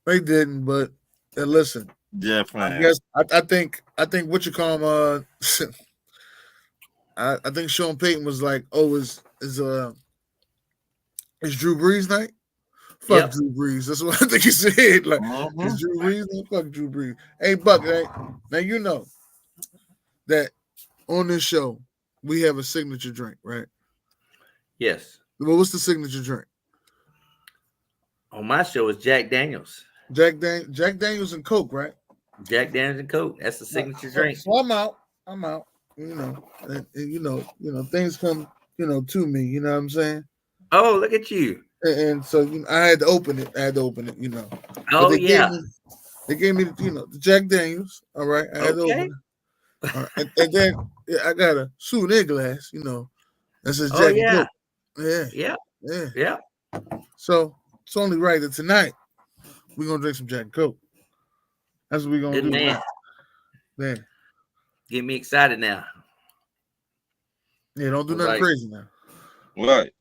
They didn't, but listen, Jeff I Flair. guess I think what you call him. I think Sean Payton was like, "Oh, is Drew Brees night? Fuck Yep. Drew Brees." That's what I think he said. Like, Mm-hmm. is Drew Brees night? Fuck Drew Brees. Hey, Buck. Hey, now you know that on this show we have a signature drink, right? Yes. Well, what's the signature drink? On my show is Jack Daniels. Jack Daniels and Coke, right? Jack Daniels and Coke. That's the Right. signature So, drink. so I'm out. I'm out. And things come, to me. You know what I'm saying? Oh, look at you. And so I had to open it. But Oh yeah. they gave me, the Jack Daniels. All right, I had to open Okay. it. All right. And then I got a souvenir glass. That says Oh Jack and yeah. Coke. Yeah, Yeah. yeah. Yeah. So it's only right that tonight we're gonna drink some Jack and Coke. That's what we're gonna Good do man. tonight. Yeah. Get me excited now. Yeah, don't I do was nothing like, crazy now. Right.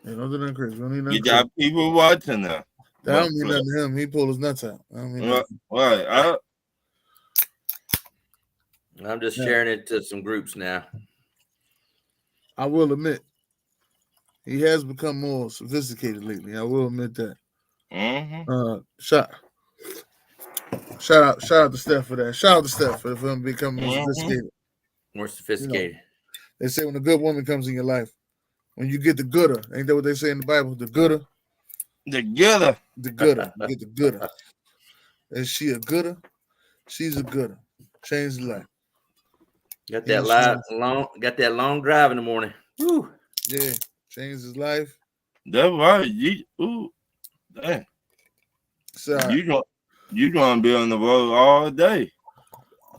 Yeah, don't do nothing crazy. We don't need nothing You crazy. got people watching now. That don't mean nothing to him. He pulled his nuts out. I don't mean Right. nothing. Right. I'm just Yeah. sharing it to some groups now. I will admit, he has become more sophisticated lately. I will admit that. Mm-hmm. Shout out to Steph for that. Shout out to Steph for him becoming more Mm-hmm. sophisticated. More You know, sophisticated. they say when a good woman comes in your life, when you get the gooder, ain't that what they say in the Bible? The gooder, Together. the gooder. You get the gooder. Is she a gooder? She's a gooder. Change the life. Got He that was got that long drive in the morning. Woo. yeah, changed his life. That's right. Damn. So You gonna be on the road all day.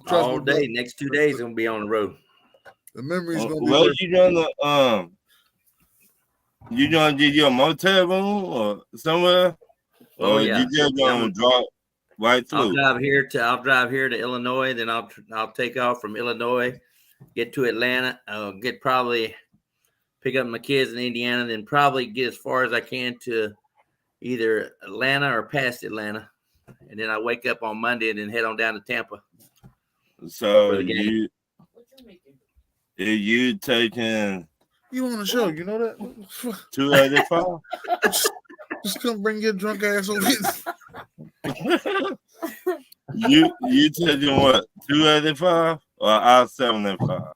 trust All me, bro. day. Next 2 days, I'm gonna be on the road. The memory's gonna be Where worth. you gonna get your motel room or somewhere? Oh Or yeah. you just gonna drop right I'll through? drive here to Illinois. Then I'll take off from Illinois, get to Atlanta. Get probably pick up my kids in Indiana. Then probably get as far as I can to either Atlanta or past Atlanta. And then I wake up on Monday and then head on down to Tampa So for the game. you taking You on the show, you know that? 285? Just come bring your drunk ass over here. you taking what? 285 or I-75?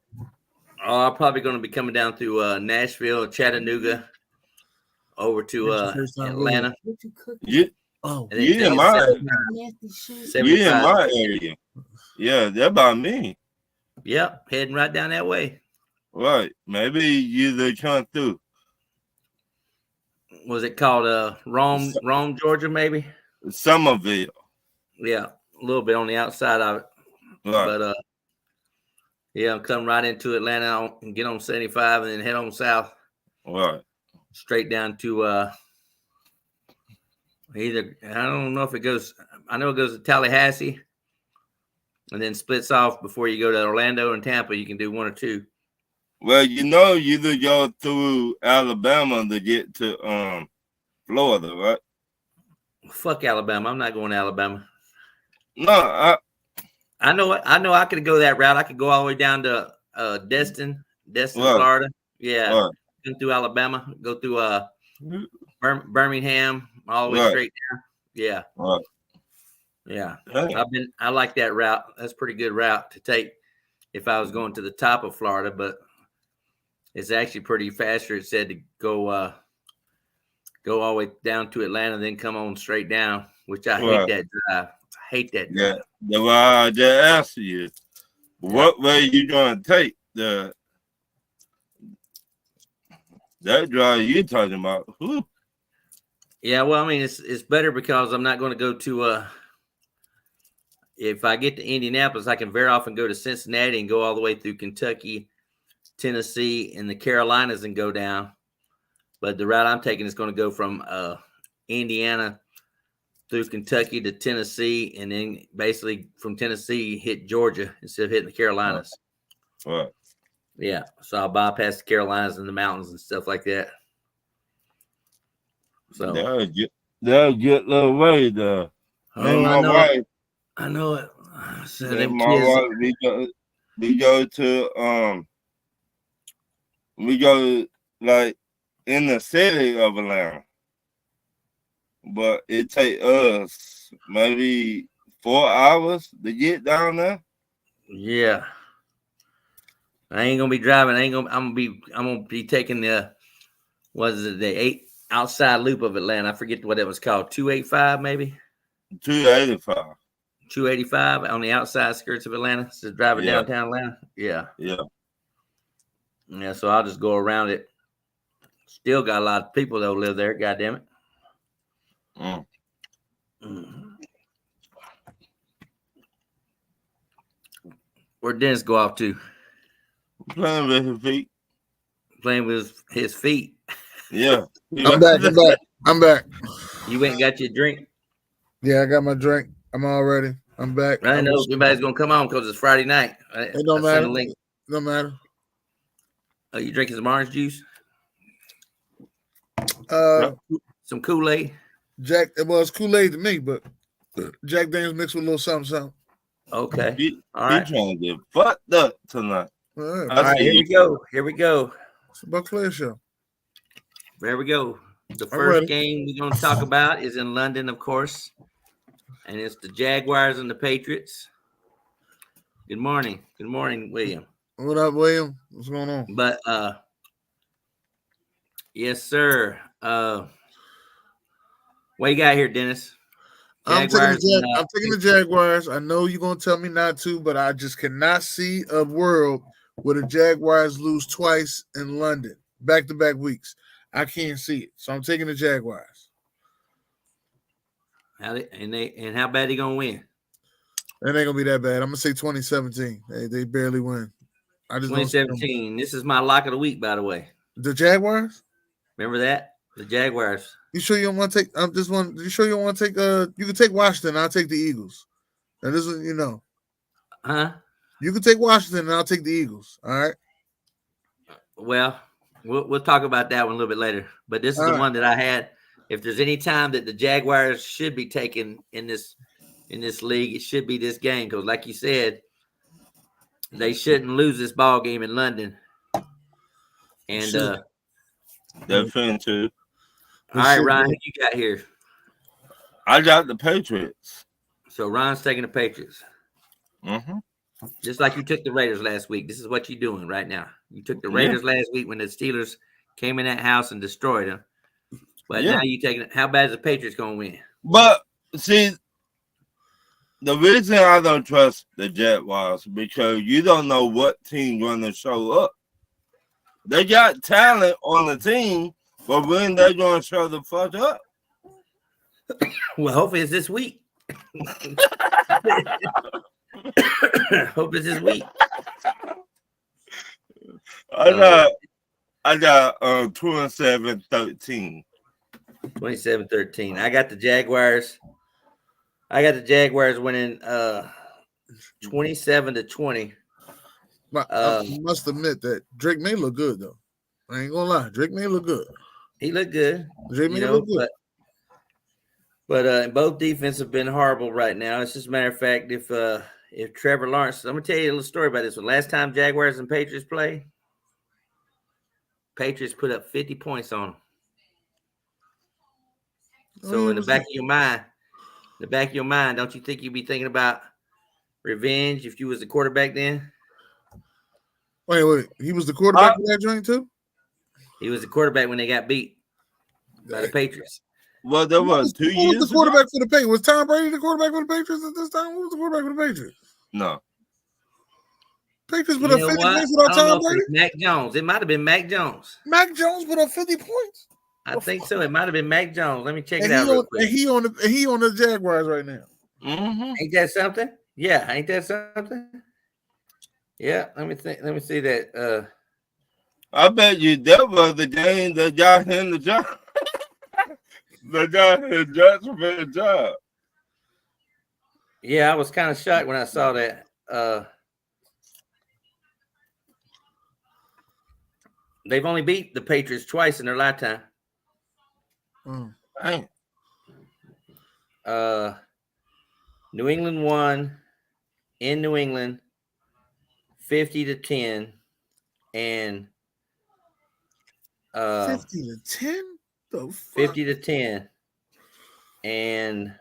Oh, I'm probably going to be coming down through Nashville, Chattanooga, over to Atlanta. You Oh, And then you in take my a you in 75. my area. Yeah, that about me. Yep, heading right down that way. Right. Maybe you they come through. Was it called Rome, Georgia, maybe? Somerville. Yeah, a little bit on the outside of it. Right. But yeah, I'm coming right into Atlanta and get on 75 and then head on south. Right. Straight down to either I don't know if it goes. I know it goes to Tallahassee, and then splits off before you go to Orlando and Tampa. You can do one or two. Well, you either go through Alabama to get to Florida, right? Fuck Alabama. I'm not going to Alabama. No, I know I could go that route. I could go all the way down to Destin, right. Florida. Yeah, Right. go through Alabama. Go through Birmingham, all the way Right. straight down. Yeah. Right. Yeah, Hey. I like that route. That's a pretty good route to take if I was going to the top of Florida, but it's actually pretty faster. It said to go all the way down to Atlanta, then come on straight down, which I hate Right. that drive. I hate that Yeah. drive. That's why I just asked you. What way you gonna take that drive you talking about? Whew. Yeah, well, I mean, it's better because I'm not going to go to if I get to Indianapolis, I can veer off and go to Cincinnati and go all the way through Kentucky, Tennessee, and the Carolinas and go down. But the route I'm taking is going to go from Indiana through Kentucky to Tennessee, and then basically from Tennessee hit Georgia instead of hitting the Carolinas. Right. Yeah, so I'll bypass the Carolinas and the mountains and stuff like that. So That'll get little way there. And I my know wife, it. I know it. So and them my kids. wife, we go to we go like in the city of Atlanta, but it take us maybe 4 hours to get down there. Yeah. I ain't gonna be driving. I'm gonna be taking the the outside loop of Atlanta. I forget what it was called. 285 maybe. 285. 285 on the outside skirts of Atlanta. So driving Yeah. downtown Atlanta. Yeah. Yeah. Yeah. So I'll just go around it. Still got a lot of people that live there. God damn it. Where'd Dennis go off to? Playing with his feet. Playing with his feet. Yeah. I'm back. I'm back. You went and got your drink. Yeah, I got my drink. I'm all ready. I'm back. I know everybody's gonna come on because it's Friday night. It don't matter. It don't matter. Oh, you drinking some orange juice? Some Kool-Aid? Jack, well, it's Kool-Aid to me, but Jack Daniels mixed with a little something. Okay. All right. He trying to get fucked up tonight. All right. All right, here we go. It's a Buck Flair show. There we go. The first game we're going to talk about is in London, of course, and it's the Jaguars and the Patriots. Good morning. Good morning, William. What up, William? What's going on? But yes, sir. What you got here, Dennis? Jaguars, I'm taking the Jaguars. I know you're gonna tell me not to, but I just cannot see a world where the Jaguars lose twice in London, back-to-back weeks. I can't see it, so I'm taking the Jaguars. How bad they gonna win? It ain't gonna be that bad. I'm gonna say 2017. They barely win. I just 2017. This is my lock of the week, by the way. The Jaguars. Remember that? The Jaguars. You sure you don't want to take? You sure you don't want to take? You can take Washington. I'll take the Eagles. And this is, Huh? You can take Washington, and I'll take the Eagles. All right. Well, we'll talk about that one a little bit later. But this is the one that I had. If there's any time that the Jaguars should be taken in this league, it should be this game because, like you said, they shouldn't lose this ball game in London. And definitely too. All right, Ryan, who you got here? I got the Patriots. So Ryan's taking the Patriots. Mm-hmm. Just like you took the Raiders last week. This is what you're doing right now. You took the Raiders last week when the Steelers came in that house and destroyed them. But now you taking it. How bad is the Patriots going to win? But see, the reason I don't trust the Jaguars because you don't know what team going to show up. They got talent on the team, but when they going to show the fuck up? Well, hopefully it's this week. Hope it's this week. I got 27-13. 27-13. I got the Jaguars. I got the Jaguars winning 27-20. I must admit that Drake may look good though. I ain't gonna lie, Drake may look good. He looked good. Drake may look good. But both defense have been horrible right now. It's just a matter of fact, if Trevor Lawrence, I'm gonna tell you a little story about this. The last time Jaguars and Patriots played, Patriots put up 50 points on them. So in the back of your mind, don't you think you'd be thinking about revenge if you was the quarterback then? Wait. He was the quarterback for that joint too? He was the quarterback when they got beat by the Patriots. Well, there was 2 years. Who was the quarterback for the Patriots? Was Tom Brady the quarterback for the Patriots at this time? Who was the quarterback for the Patriots? No. Patriots put up 50 points without Tom Brady? Mac Jones. It might have been Mac Jones. Mac Jones put up 50 points? I think so. It might have been Mac Jones. Let me check it out real quick. And he on the Jaguars right now. Mm-hmm. Ain't that something? Yeah, ain't that something? Yeah, let me see that. I bet you that was the game that got him the job. That got him Jacksonville job. Yeah, I was kind of shocked when I saw that. They've only beat the Patriots twice in their lifetime. New England won in New England 50-10, and 50-10? The fuck? 50-10, and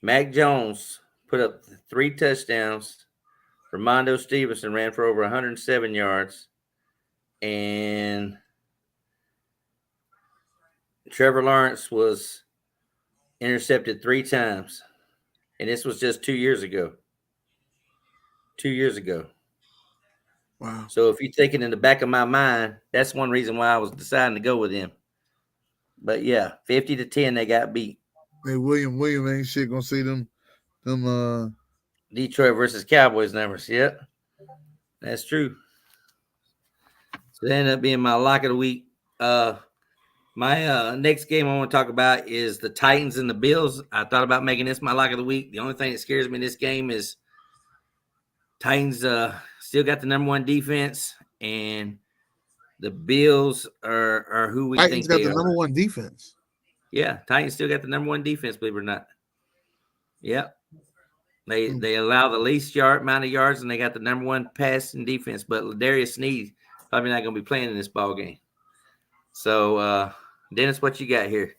Mac Jones put up 3 touchdowns. Ramondo Stevenson ran for over 107 yards, and Trevor Lawrence was intercepted 3 times. And this was just 2 years ago. 2 years ago. Wow. So if you take it in the back of my mind, that's one reason why I was deciding to go with him. But yeah, 50-10, they got beat. Hey, William ain't shit gonna see them Detroit versus Cowboys numbers. Yep. That's true. So that ended up being my lock of the week. My next game I want to talk about is the Titans and the Bills. I thought about making this my lock of the week. The only thing that scares me in this game is Titans still got the number 1 defense, and the Bills are who we Titans think they got the are. number 1 defense. Yeah, Titans still got the number 1 defense, believe it or not. Yep. They allow the least amount of yards, and they got the number 1 passing defense. But Darius Sneed probably not going to be playing in this ball game. So, Dennis, what you got here?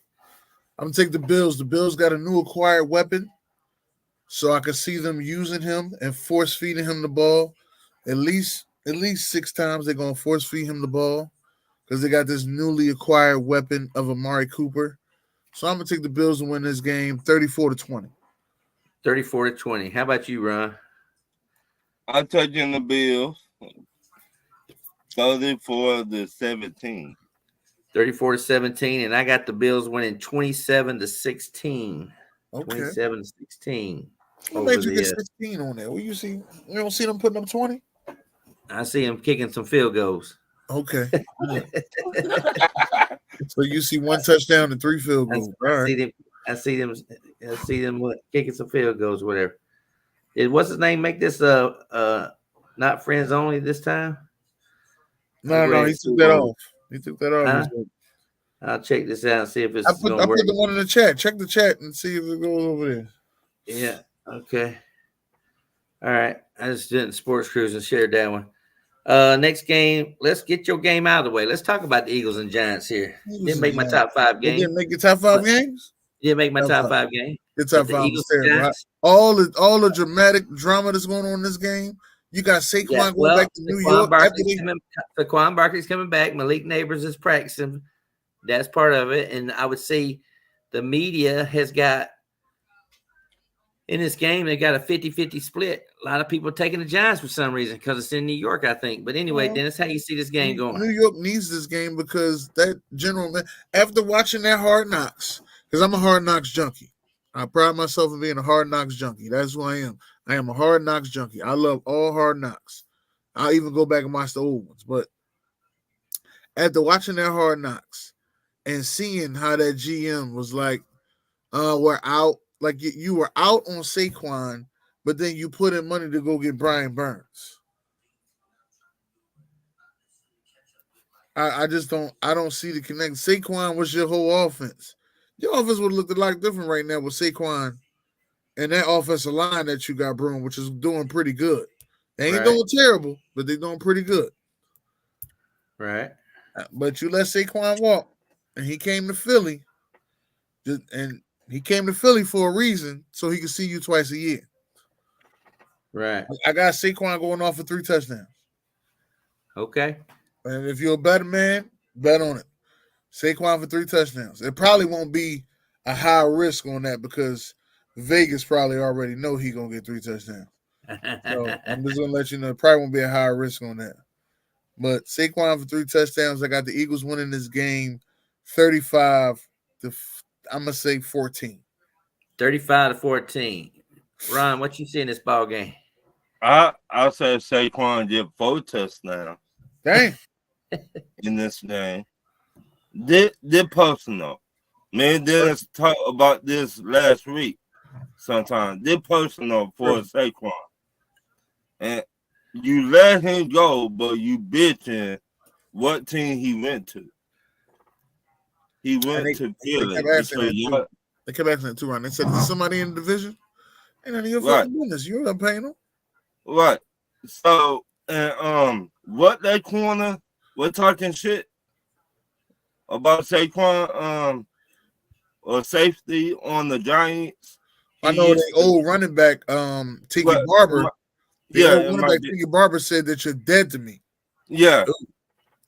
I'm gonna take the Bills. The Bills got a new acquired weapon, so I could see them using him and force feeding him the ball. At least 6 times they're gonna force feed him the ball because they got this newly acquired weapon of Amari Cooper. So I'm gonna take the Bills to win this game, 34-20. 34-20. How about you, Ron? I'm taking the Bills, 34-17. 34-17, and I got the Bills winning 27-16. Okay. 27-16. What made you get 16 on there? What you see? You don't see them putting up 20? I see them kicking some field goals. Okay. So you see 1 touchdown and 3 field goals. I see them kicking some field goals, whatever. What's his name make this not friends only this time? No, he took that off. He took that off. Huh? I'll check this out and see if it's I put the one in the chat. Check the chat and see if it goes over there. Yeah. Okay. All right. I just did Sports Cruise and shared that one. Next game, let's get your game out of the way. Let's talk about the Eagles and Giants here. Didn't make my top 5 game. Didn't make your top 5 games? Didn't make my top 5 game. Your top 5 was terrible. All the dramatic drama that's going on in this game. You got Saquon going back to New York. Saquon Barkley's coming back. Malik Neighbors is practicing. That's part of it. And I would say the media has got, in this game, they got a 50-50 split. A lot of people taking the Giants for some reason because it's in New York, I think. But anyway, Dennis, how you see this game going? New York needs this game because that general man, after watching that Hard Knocks, because I'm a Hard Knocks junkie. I pride myself in being a Hard Knocks junkie. That's who I am. I am a Hard Knocks junkie. I love all Hard Knocks. I'll even go back and watch the old ones. But after watching that Hard Knocks and seeing how that GM was like, we're out. Like you were out on Saquon, but then you put in money to go get Brian Burns. I don't see the connection. Saquon was your whole offense. Your offense would look a lot different right now with Saquon and that offensive line that you got brewing, which is doing pretty good. They ain't doing terrible, but they're doing pretty good. Right. But you let Saquon walk, and he came to Philly, and he came to Philly for a reason, so he could see you twice a year. Right. I got Saquon going off for 3 touchdowns. Okay. And if you're a better man, bet on it. Saquon for 3 touchdowns. It probably won't be a high risk on that because Vegas probably already know he's going to get 3 touchdowns. So I'm just going to let you know, it probably won't be a high risk on that. But Saquon for 3 touchdowns. I got the Eagles winning this game 35 to, I'm going to say 14. 35-14. Ron, what you see in this ball game? I'll say Saquon get 4 touchdowns. Dang. In this game. They're personal. Me and Dennis talked about this last week sometimes. They're personal for Saquon. And you let him go, but you bitching what team he went to. He went to Philly. They kept asking that 2 rounds. They said, "Is somebody in the division?" Ain't none of your fucking business. You ain't paying them. Right. So, and what that corner was talking shit about Saquon, or safety on the Giants. I know the old running back, Tiki Barber. The old running back Tiki Barber said that you're dead to me. Yeah.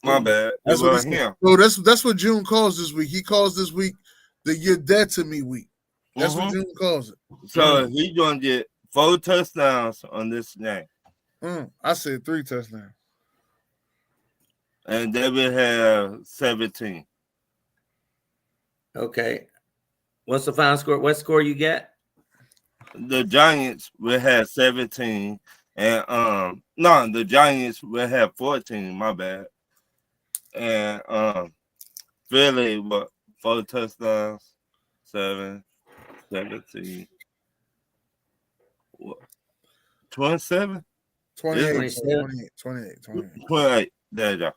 My bad. That's what him. So that's what June calls this week. He calls this week the "you're dead to me" week. That's what June calls it. So he's gonna get 4 touchdowns on this game. I said 3 touchdowns. And they will have 17. Okay. What's the final score? What score you get? The Giants will have 17. And no, the Giants will have 14, my bad. And Philly, what, 4 touchdowns, 17. What? 27? 28. There you go.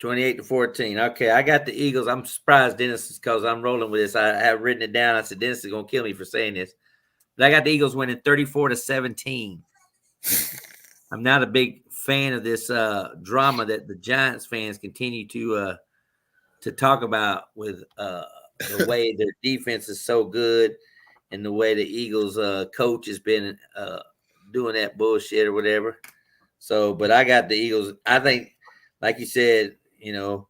28-14. Okay, I got the Eagles. I'm surprised Dennis is because I'm rolling with this. I have written it down. I said Dennis is gonna kill me for saying this, but I got the Eagles winning 34-17. I'm not a big fan of this drama that the Giants fans continue to talk about with the way their defense is so good and the way the Eagles coach has been doing that bullshit or whatever. So, but I got the Eagles. I think, like you said, you know,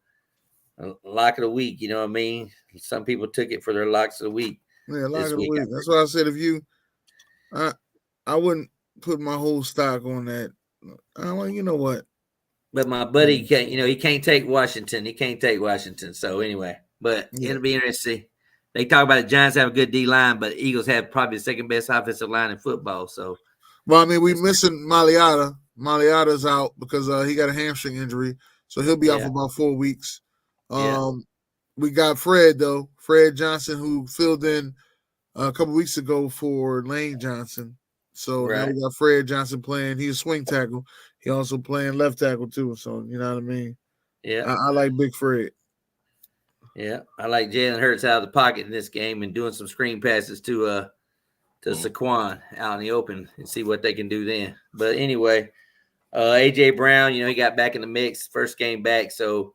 a lock of the week. You know what I mean? Some people took it for their locks of the week. Yeah, lock of the week. That's why I said if you, I wouldn't put my whole stock on that. Well, you know what? But my buddy can't. You know, he can't take Washington. He can't take Washington. So anyway, but it'll be interesting. They talk about the Giants have a good D line, but Eagles have probably the second best offensive line in football. So, well, I mean, we missing Mariota. Mariota's out because he got a hamstring injury, so he'll be out for about 4 weeks. We got Fred though, Fred Johnson, who filled in a couple weeks ago for Lane Johnson. So now we got Fred Johnson playing. He's a swing tackle. He also playing left tackle too. So you know what I mean? Yeah, I like Big Fred. Yeah, I like Jalen Hurts out of the pocket in this game and doing some screen passes to Saquon out in the open and see what they can do then. But anyway, AJ Brown, you know, he got back in the mix, first game back, so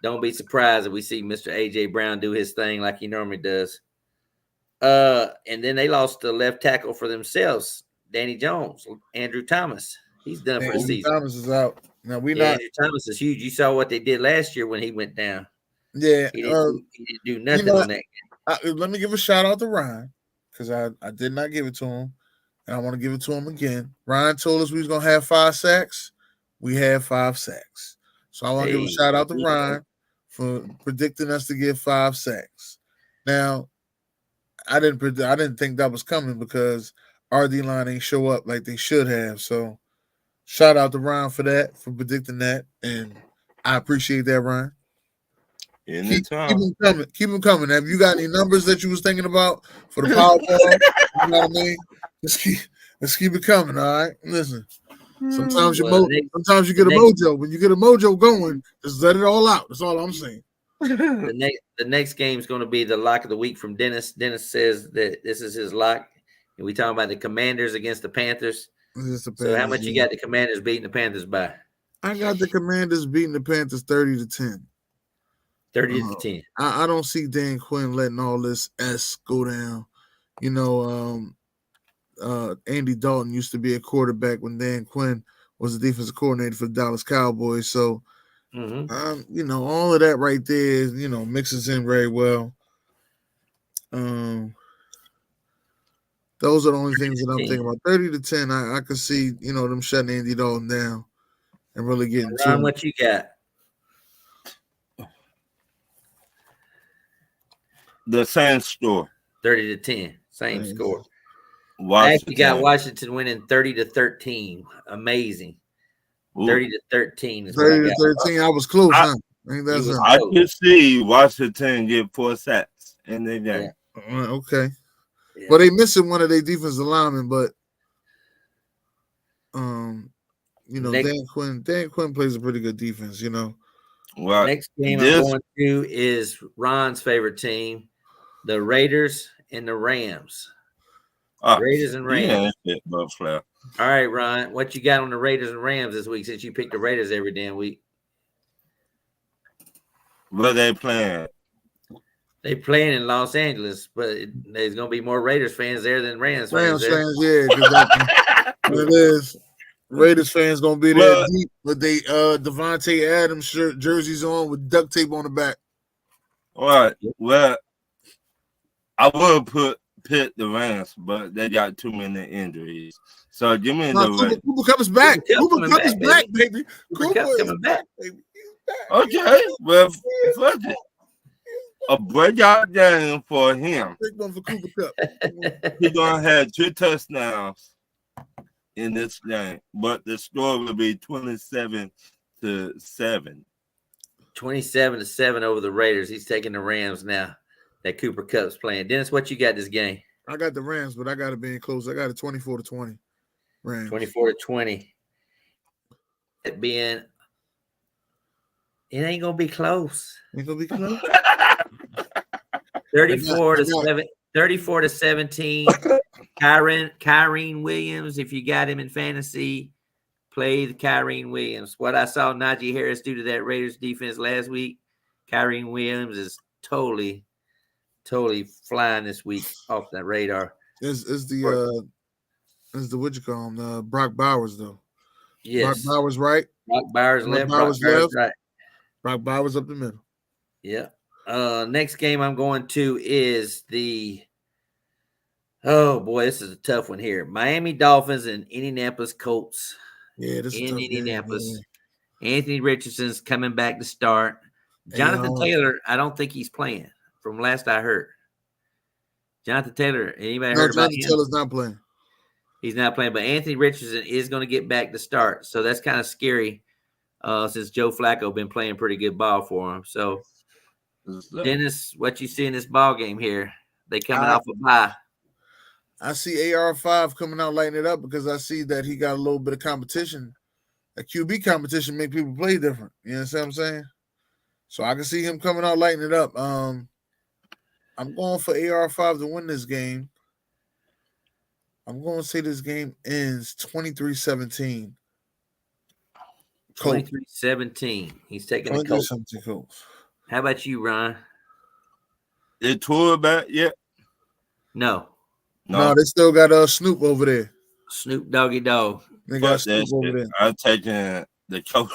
don't be surprised if we see Mr. AJ Brown do his thing like he normally does. And then they lost the left tackle for themselves, Danny Jones, Andrew Thomas. He's done for the season. Thomas is out. Now Andrew Thomas is huge. You saw what they did last year when he went down. Yeah, he didn't do nothing on that game. Let me give a shout out to Ryan because I did not give it to him, and I want to give it to him again. Ryan told us we was gonna have 5 sacks. We had 5 sacks, so I want to give a shout out to Ryan for predicting us to get 5 sacks. Now, I didn't think that was coming because our D line ain't show up like they should have. So, shout out to Ryan for that, for predicting that, and I appreciate that, Ryan. Keep them coming. Keep them coming. Have you got any numbers that you was thinking about for the Powerball? You know what I mean? Let's keep it coming. All right. Listen. Sometimes sometimes you get a mojo. When you get a mojo going, just let it all out. That's all I'm saying. The next game is going to be the lock of the week from Dennis. Dennis says that this is his lock, and we talking about the Commanders against the Panthers. So how much you got the Commanders beating the Panthers by? I got the Commanders beating the Panthers 30-10. 30-10. I don't see Dan Quinn letting all this S go down. You know, Andy Dalton used to be a quarterback when Dan Quinn was the defensive coordinator for the Dallas Cowboys. So, you know, all of that right there, you know, mixes in very well. Those are the only things that I'm thinking about. 30-10, I could see, you know, them shutting Andy Dalton down and really getting to him. What you got? The same score. 30-10. Same score. I actually got Washington winning 30-13. Amazing. 30-13 is 30-13. I was close. I could see Washington get 4 sacks in their game. Yeah. Okay. Yeah. Well, they missing one of their defensive linemen, but you know, Dan Quinn plays a pretty good defense, you know. Well, next game I'm going to is Ron's favorite team, the Raiders and the Rams. Oh, Raiders and Rams. Yeah, Flair. All right, Ron, what you got on the Raiders and Rams this week since you picked the Raiders every damn week? What they playing? They playing in Los Angeles, but there's going to be more Raiders fans there than Rams fans there. Yeah, it is. Raiders fans gonna be there deep with they Devontae Adams jerseys on with duct tape on the back. All right. Well, I would pick the Rams, but they got too many injuries. So give me the Raiders. Cooper Kupp is back. Cooper Kupp is back, baby. Cooper Kupp coming back. Baby. Okay. Well, fuck it. A breakout game for him. Big one for Cooper Kupp. He's gonna have 2 touchdowns in this game, but the score will be 27-7. 27-7 over the Raiders. He's taking the Rams now. That Cooper Kupp's playing. Dennis, what you got this game? I got the Rams, but I got it being close. I got it 24-20. Rams. 24-20. It being, it ain't gonna be close. Ain't gonna be close. 34-17. Kyrene Williams, if you got him in fantasy, play the Kyrene Williams. What I saw Najee Harris do to that Raiders defense last week, Kyrene Williams is totally flying this week off that radar. Is the what you call him? Brock Bowers though. Yes. Brock Bowers right. Brock Bowers left. Brock Bowers left. Right. Brock Bowers up the middle. Yeah. Next game I'm going to is oh boy, this is a tough one here. Miami Dolphins and Indianapolis Colts. Yeah, this is in tough Indianapolis. game, Anthony Richardson's coming back to start. Jonathan Taylor, I don't think he's playing. From last I heard, Jonathan Taylor. Anybody heard about him? Taylor's not playing. He's not playing, but Anthony Richardson is going to get back to start. So that's kind of scary. Since Joe Flacco been playing pretty good ball for him. So, Dennis, what you see in this ball game here? They coming off a bye. I see AR5 coming out lighting it up because I see that he got a little bit of competition. A QB competition make people play different. You know what I'm saying? So I can see him coming out lighting it up. I'm going for AR5 to win this game. I'm going to say this game ends 23-17. 23-17. He's taking the Colts. How about you, Ron? Is Tua back yet? No, they still got Snoop over there. Snoop Doggy Dog. They got Snoop over there. I'm taking the Colts.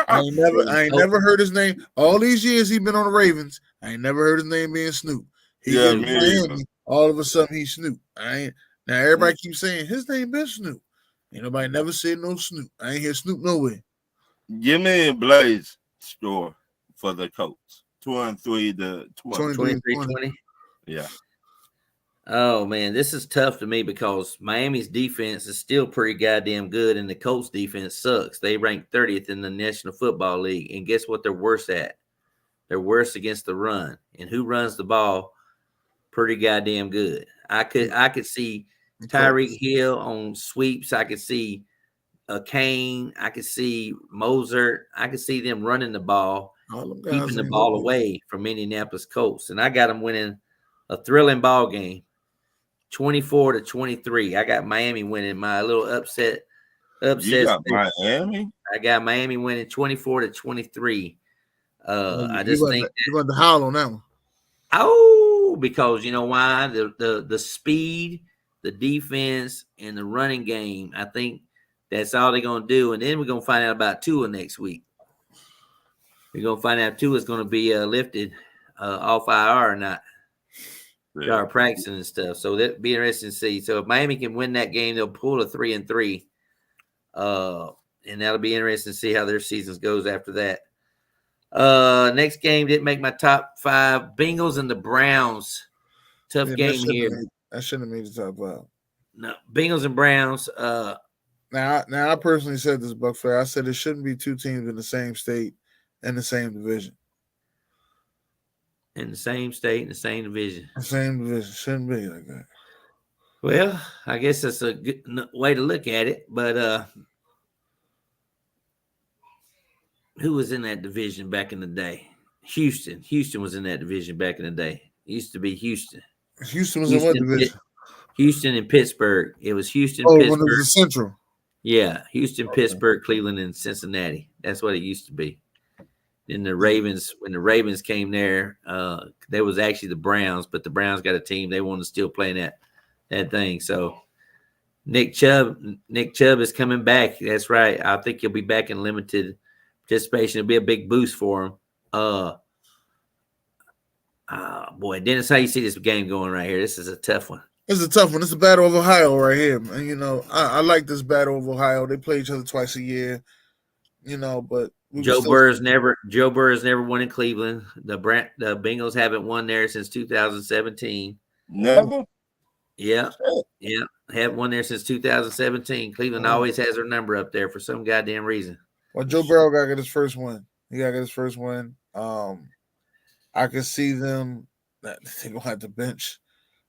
I ain't never heard his name. All these years he been on the Ravens, I ain't never heard his name being Snoop. Miami, all of a sudden he's Snoop. Now everybody keeps saying his name been Snoop. Ain't nobody never said no Snoop. I ain't hear Snoop nowhere. Give me a Blaze score for the Colts. 2-3 to 23-20. Yeah. Oh man, this is tough to me because Miami's defense is still pretty goddamn good, and the Colts defense sucks. They rank 30th in the National Football League, and guess what? They're worse at. They're worse against the run, and who runs the ball pretty goddamn good. I could see Tyreek Hill on sweeps. I could see Kane. I could see Mozart. I could see them running the ball, keeping the ball away from Indianapolis Colts, and I got them winning a thrilling ball game. 24-23. I got Miami winning my little upset. You got Miami? I got Miami winning 24-23. I just think you're going to howl on that one. Oh, because you know why? The speed, the defense, and the running game. I think that's all they're going to do. And then we're going to find out about Tua next week. We're going to find out if Tua is going to be lifted off IR or not. Start practicing and stuff. So that'd be interesting to see. So if Miami can win that game, they'll pull a 3-3. And that'll be interesting to see how their seasons goes after that. Next game didn't make my top 5. Bengals and the Browns. Tough game here. I shouldn't have made the top 5. No, Bengals and Browns. Now I personally said this, Buck Flair. I said it shouldn't be 2 teams in the same state and the same division. In the same state, in the same division. The same division. Shouldn't be like that. Well, I guess that's a good way to look at it. But who was in that division back in the day? Houston. Houston was in that division back in the day. It used to be Houston. Houston was in what division? Houston and Pittsburgh. It was Houston, When Pittsburgh. it was the Central. Yeah, Houston, Pittsburgh, Cleveland, and Cincinnati. That's what it used to be. Then the Ravens, when the Ravens came there, there was actually the Browns, but the Browns got a team. They wanted to still play in that thing. So Nick Chubb is coming back. That's right. I think he'll be back in limited participation. It'll be a big boost for him. Boy, Dennis, how you see this game going right here? This is a tough one. It's a tough one. It's a battle of Ohio right here. And, I like this battle of Ohio. They play each other twice a year, but Joe Burrow's never won in Cleveland. The Bengals haven't won there since 2017. Never? Yeah. Haven't won there since 2017. Cleveland always has their number up there for some goddamn reason. Well, Joe Burrow got to get his first win. He got to get his first win. I can see them. They're going to have to bench.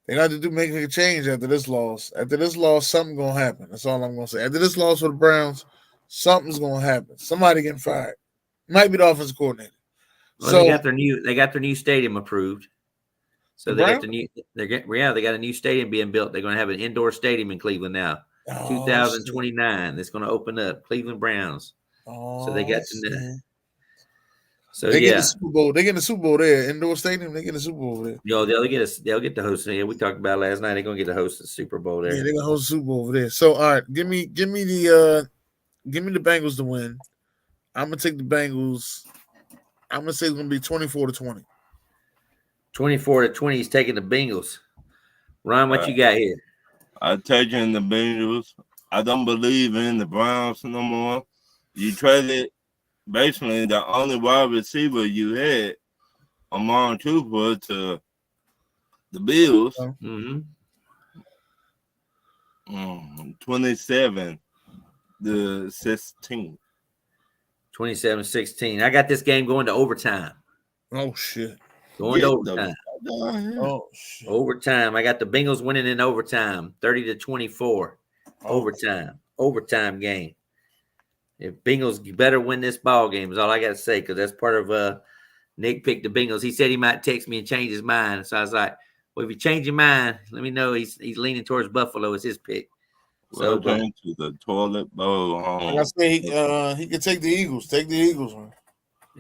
They got to make a change after this loss. After this loss, something's going to happen. That's all I'm going to say. After this loss for the Browns, something's going to happen. Somebody getting fired. Might be the offensive coordinator. Well, they got their new stadium approved. So they got a new stadium being built. They're going to have an indoor stadium in Cleveland now. 2029. That's going to open up. Cleveland Browns. So they got to. So they get the Super Bowl. They get the Super Bowl there. Indoor stadium. They get the Super Bowl there. They'll get the host. Yeah, we talked about last night. They're gonna get the host of the Super Bowl there. Yeah, they're gonna host the Super Bowl over there. So all right, give me the Bengals to win. I'm gonna take the Bengals. I'm gonna say it's gonna be 24-20. 24-20. He's taking the Bengals. Ron, what you got here? I'm taking the Bengals. I don't believe in the Browns no more. You traded basically the only wide receiver you had, Amon Cooper, to the Bills. 27-16. 27-16. I got this game going to overtime. Oh shit. Going to overtime. Oh shit. Overtime. I got the Bengals winning in overtime. 30-24. Overtime game. If Bengals, you better win this ball game is all I got to say, because that's part of Nick picked the Bengals. He said he might text me and change his mind. So I was like, well, if you change your mind, let me know. He's leaning towards Buffalo as his pick. So to the toilet bowl. Like I say, he could take the Eagles. Take the Eagles, man.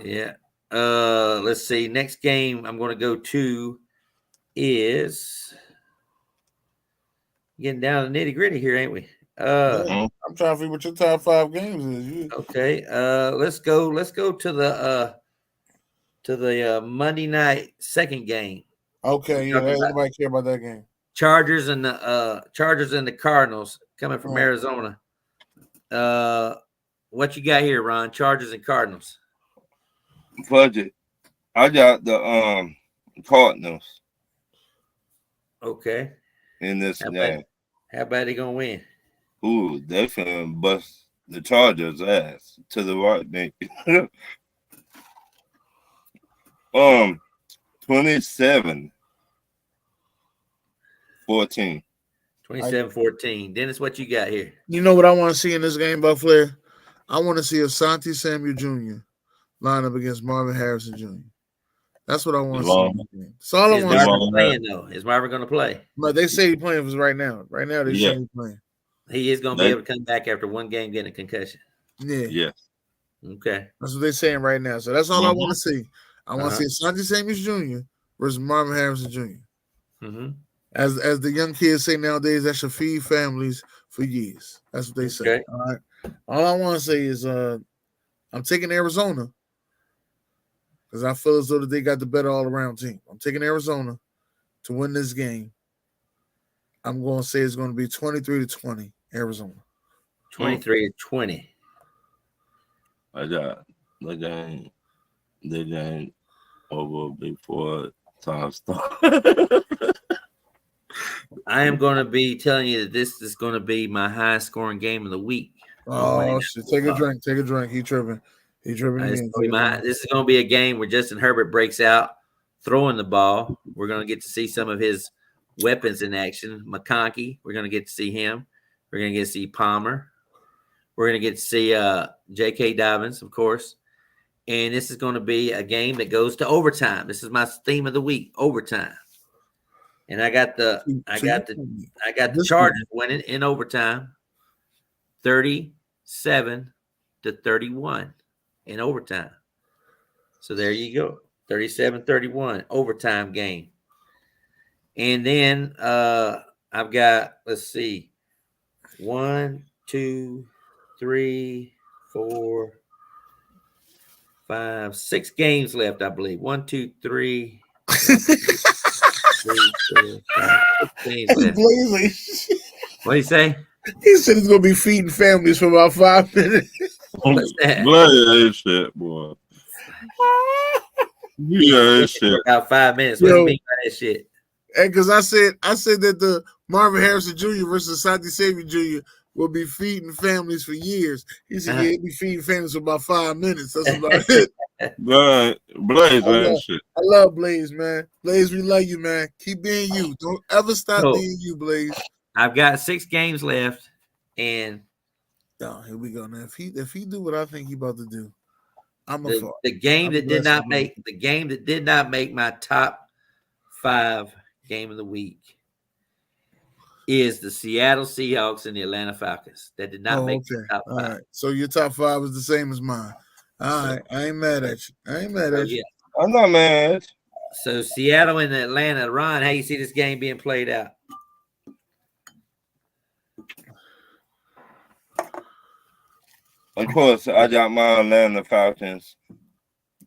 Yeah. Let's see. Next game I'm going to go to is getting down to nitty gritty here, ain't we? I'm trying to figure what your top 5 games is. Okay. Let's go to the Monday night second game. Okay. Yeah. Nobody care about that game. Chargers and the Cardinals coming from Arizona. What you got here, Ron? Chargers and Cardinals. Budget. I got the Cardinals. Okay. In this game. How bad they gonna win? Ooh, they finna bust the Chargers' ass to the right, Nick. 27-14. 27-14. Dennis, what you got here? You know what I want to see in this game, Buck Flair? I want to see Asante Samuel Jr. line up against Marvin Harrison Jr. That's what I want to see. That's all I want to see. Playing, though? Is Marvin going to play? But they say he's playing for right now. Right now, they say he's playing. He is going to be able to come back after one game getting a concussion. Yeah. Yes. Okay. That's what they're saying right now. So that's all I want to see. I want to see Asante Samuel Jr. versus Marvin Harrison Jr. As the young kids say nowadays, that should feed families for years. That's what they say. Okay. All right. All I want to say is I'm taking Arizona because I feel as though that they got the better all-around team. I'm taking Arizona to win this game. I'm going to say it's going to be 23-20, Arizona. 23-20. I got the game over before time starts. I am going to be telling you that this is going to be my highest scoring game of the week. Oh, shit. Take a drink. Take a drink. He tripping. He tripping again. This is going to be a game where Justin Herbert breaks out throwing the ball. We're going to get to see some of his weapons in action. McConkey, we're going to get to see him. We're going to get to see Palmer. We're going to get to see J.K. Dobbins, of course. And this is going to be a game that goes to overtime. This is my theme of the week, overtime. And I got the Chargers winning in overtime, 37-31 in overtime. So there you go, 37-31 overtime game. And then I've got, let's see, 1, 2, 3, 4, 5, 6 games left, I believe. 1, 2, 3. 1, 2, 3, 4, 5, 6 games left. What do you say? He said he's gonna be feeding families for about 5 minutes. What's that? Blood shit, boy. Yeah, shit. About 5 minutes. What do you mean by that shit? And because I said that the Marvin Harrison Jr. versus Asante Samuel Jr. will be feeding families for years. He said, he'll be feeding families for about 5 minutes. That's about it. Blaze, man, shit. I love Blaze, man. Blaze, we love you, man. Keep being you. Don't ever stop being you, Blaze. I've got 6 games left, and here we go. Now, if he do what I think he about to do, the game that did not make my top 5 game of the week is the Seattle Seahawks and the Atlanta Falcons. That did not make the top 5. All right. So your top 5 is the same as mine. All right. I ain't mad at you. Yeah. I'm not mad. So Seattle and Atlanta, Ron, how you see this game being played out? Of course, I got my Atlanta Falcons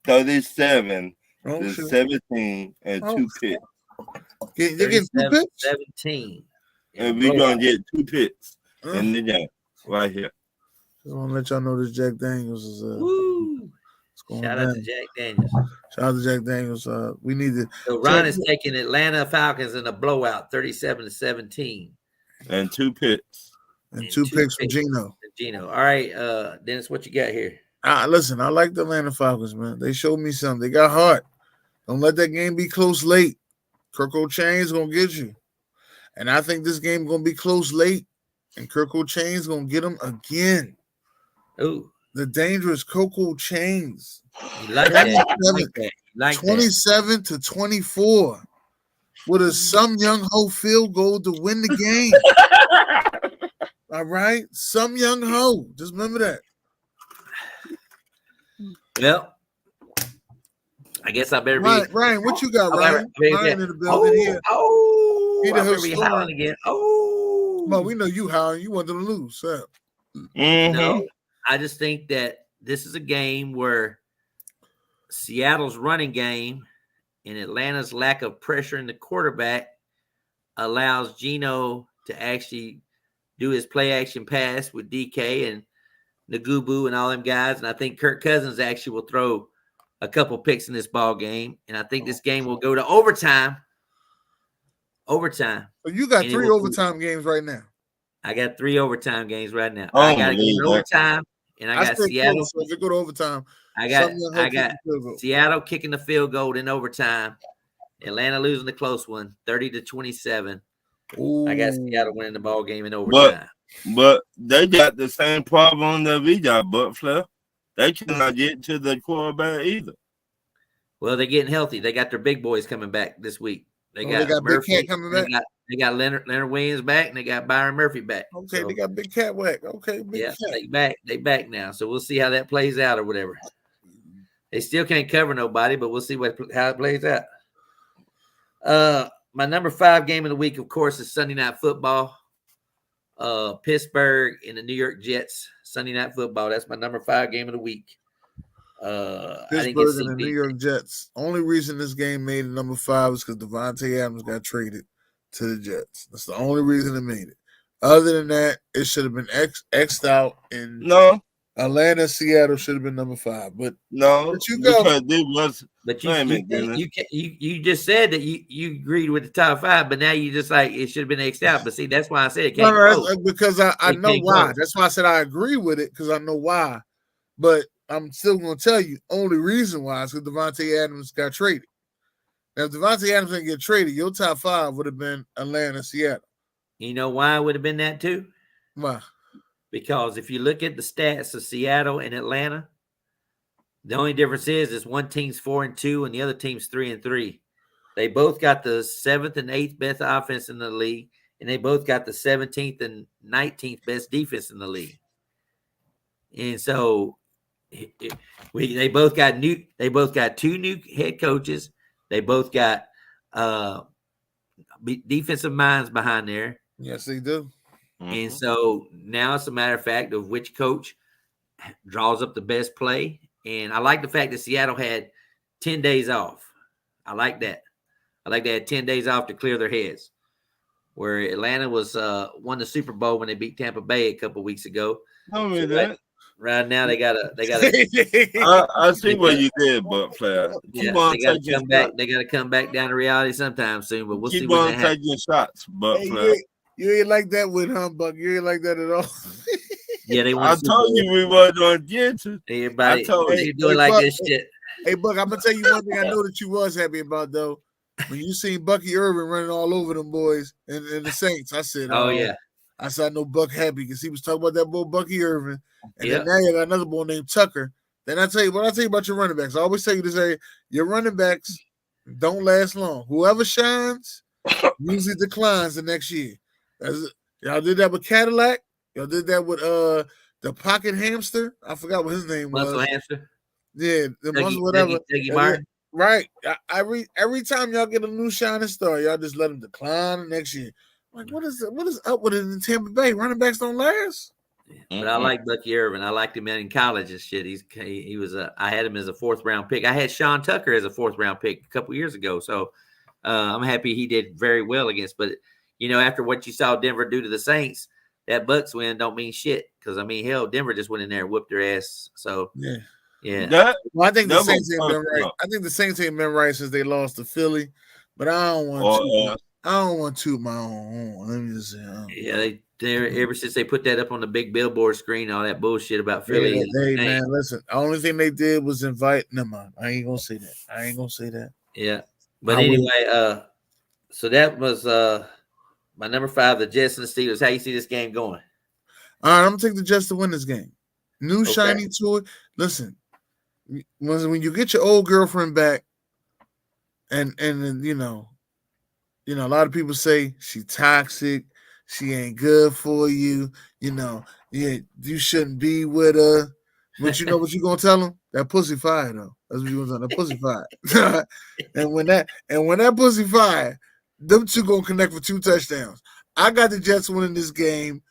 37-17 and 2 picks. You're getting 2 picks? 17. And we're going to get 2 picks in the game right here. Just want to let y'all know this Jack Daniels is Shout out to Jack Daniels. Shout out to Jack Daniels. We need to. So Ron is taking Atlanta Falcons in a blowout, 37-17. And 2 picks. And two picks from Gino. All right, Dennis, what you got here? Listen, I like the Atlanta Falcons, man. They showed me something. They got heart. Don't let that game be close late. Kirk O'Chain's going to get you. And I think this game going to be close late. And Kirk O'Chain's going to get them again. Ooh. The dangerous Coco Chains. You like that. 27-24. With a some young ho field goal to win the game. All right? Some young ho. Just remember that. Well, I guess I better be. Ryan, what you got, Ryan? Ryan in the building here. He be howling again. Well, we know you howling. You want them to lose. So. No, I just think that this is a game where Seattle's running game and Atlanta's lack of pressure in the quarterback allows Gino to actually do his play action pass with DK and Nagubu and all them guys. And I think Kirk Cousins actually will throw a couple picks in this ball game. And I think this game will go to overtime. So you got 3 overtime games right now. I got 3 overtime games right now. I got to get overtime, and I got Seattle. So if you go to overtime, I got Seattle kicking the field goal in overtime. Atlanta losing the close one, 30-27. Ooh. I got Seattle winning the ball game in overtime. But they got the same problem that we got, but Flair. They cannot get to the quarterback either. Well, they're getting healthy. They got their big boys coming back this week. They got Murphy, Big Cat coming back. They got Leonard Williams back, and they got Byron Murphy back. Okay, so, they got Big Cat back. Okay, Big Cat. They back now. So we'll see how that plays out or whatever. They still can't cover nobody, but we'll see how it plays out. My number 5 game of the week, of course, is Sunday Night Football. Pittsburgh and the New York Jets. Sunday Night Football. That's my number 5 game of the week. Pittsburgh and the New York Jets. Only reason this game made it number 5 is because Devontae Adams got traded to the Jets. That's the only reason it made it. Other than that, it should have been X'd out. And Atlanta, Seattle should have been number 5. But no, but you go. But you just said that you agreed with the top 5, but now you just like it should have been X'd out. But see, that's why I said it can't go. Because I know why. Go. That's why I said I agree with it because I know why. But I'm still going to tell you, only reason why is because Devontae Adams got traded. Now, if Devontae Adams didn't get traded, your top 5 would have been Atlanta, Seattle. You know why it would have been that too? Why? Because if you look at the stats of Seattle and Atlanta, the only difference is one team's 4-2 and the other team's 3-3. They both got the 7th and 8th best offense in the league, and they both got the 17th and 19th best defense in the league. And so they both got two new head coaches. They both got defensive minds behind there. Yes, they do. And so now it's a matter of fact of which coach draws up the best play. And I like the fact that Seattle had 10 days off. I like that. I like they had 10 days off to clear their heads. Where Atlanta was won the Super Bowl when they beat Tampa Bay a couple weeks ago. Tell me that. Right now they got a I see what you did, but Flair. They got to come back. They got to come back down to reality sometime soon. But we'll see what that happens. Taking shots, but Flair. You ain't like that with Buck. You ain't like that at all. Yeah, they. I told you we weren't going to get to. Everybody, they doing like Buck, this shit. Hey Buck, I'm gonna tell you one thing I know that you was happy about though. When you seen Bucky Irvin running all over them boys and the Saints, I said, "Oh yeah." I said, I know Buck happy because he was talking about that boy Bucky Irvin, and then now you got another boy named Tucker. Then I tell you about your running backs. I always tell you to say your running backs don't last long. Whoever shines usually declines the next year. Y'all did that with Cadillac. Y'all did that with the pocket hamster. I forgot what his name Muscle was. hamster. Yeah, the muscle whatever. Dougie Martin. Right. Every time y'all get a new shining star, y'all just let them decline the next year. Like, what is up with it in Tampa Bay? Running backs don't last. But I like Bucky Irvin. I liked him in college and shit. He was I had him as a 4th round pick. I had Sean Tucker as a 4th round pick a couple years ago. So I'm happy he did very well against. But after what you saw Denver do to the Saints, that Bucks win don't mean shit. Because hell, Denver just went in there and whooped their ass. So yeah. Well, I think the Saints ain't been right. I think the Saints ain't been right since they lost to Philly. But I don't want to toot my own. Let me just say. They ever since they put that up on the big billboard screen, all that bullshit about Philly. Hey man, listen. The only thing they did was invite. Never mind. I ain't gonna say that. Yeah. But anyway, so that was my number 5, the Jets and the Steelers. How you see this game going? All right, I'm gonna take the Jets to win this game. New shiny to it. Listen, when you get your old girlfriend back, and a lot of people say she toxic, she ain't good for you. You shouldn't be with her. But you know what you gonna tell them? That pussy fire though. That's what you gonna tell them. That pussy fire. and when that pussy fire, them two gonna connect for 2 touchdowns. I got the Jets winning this game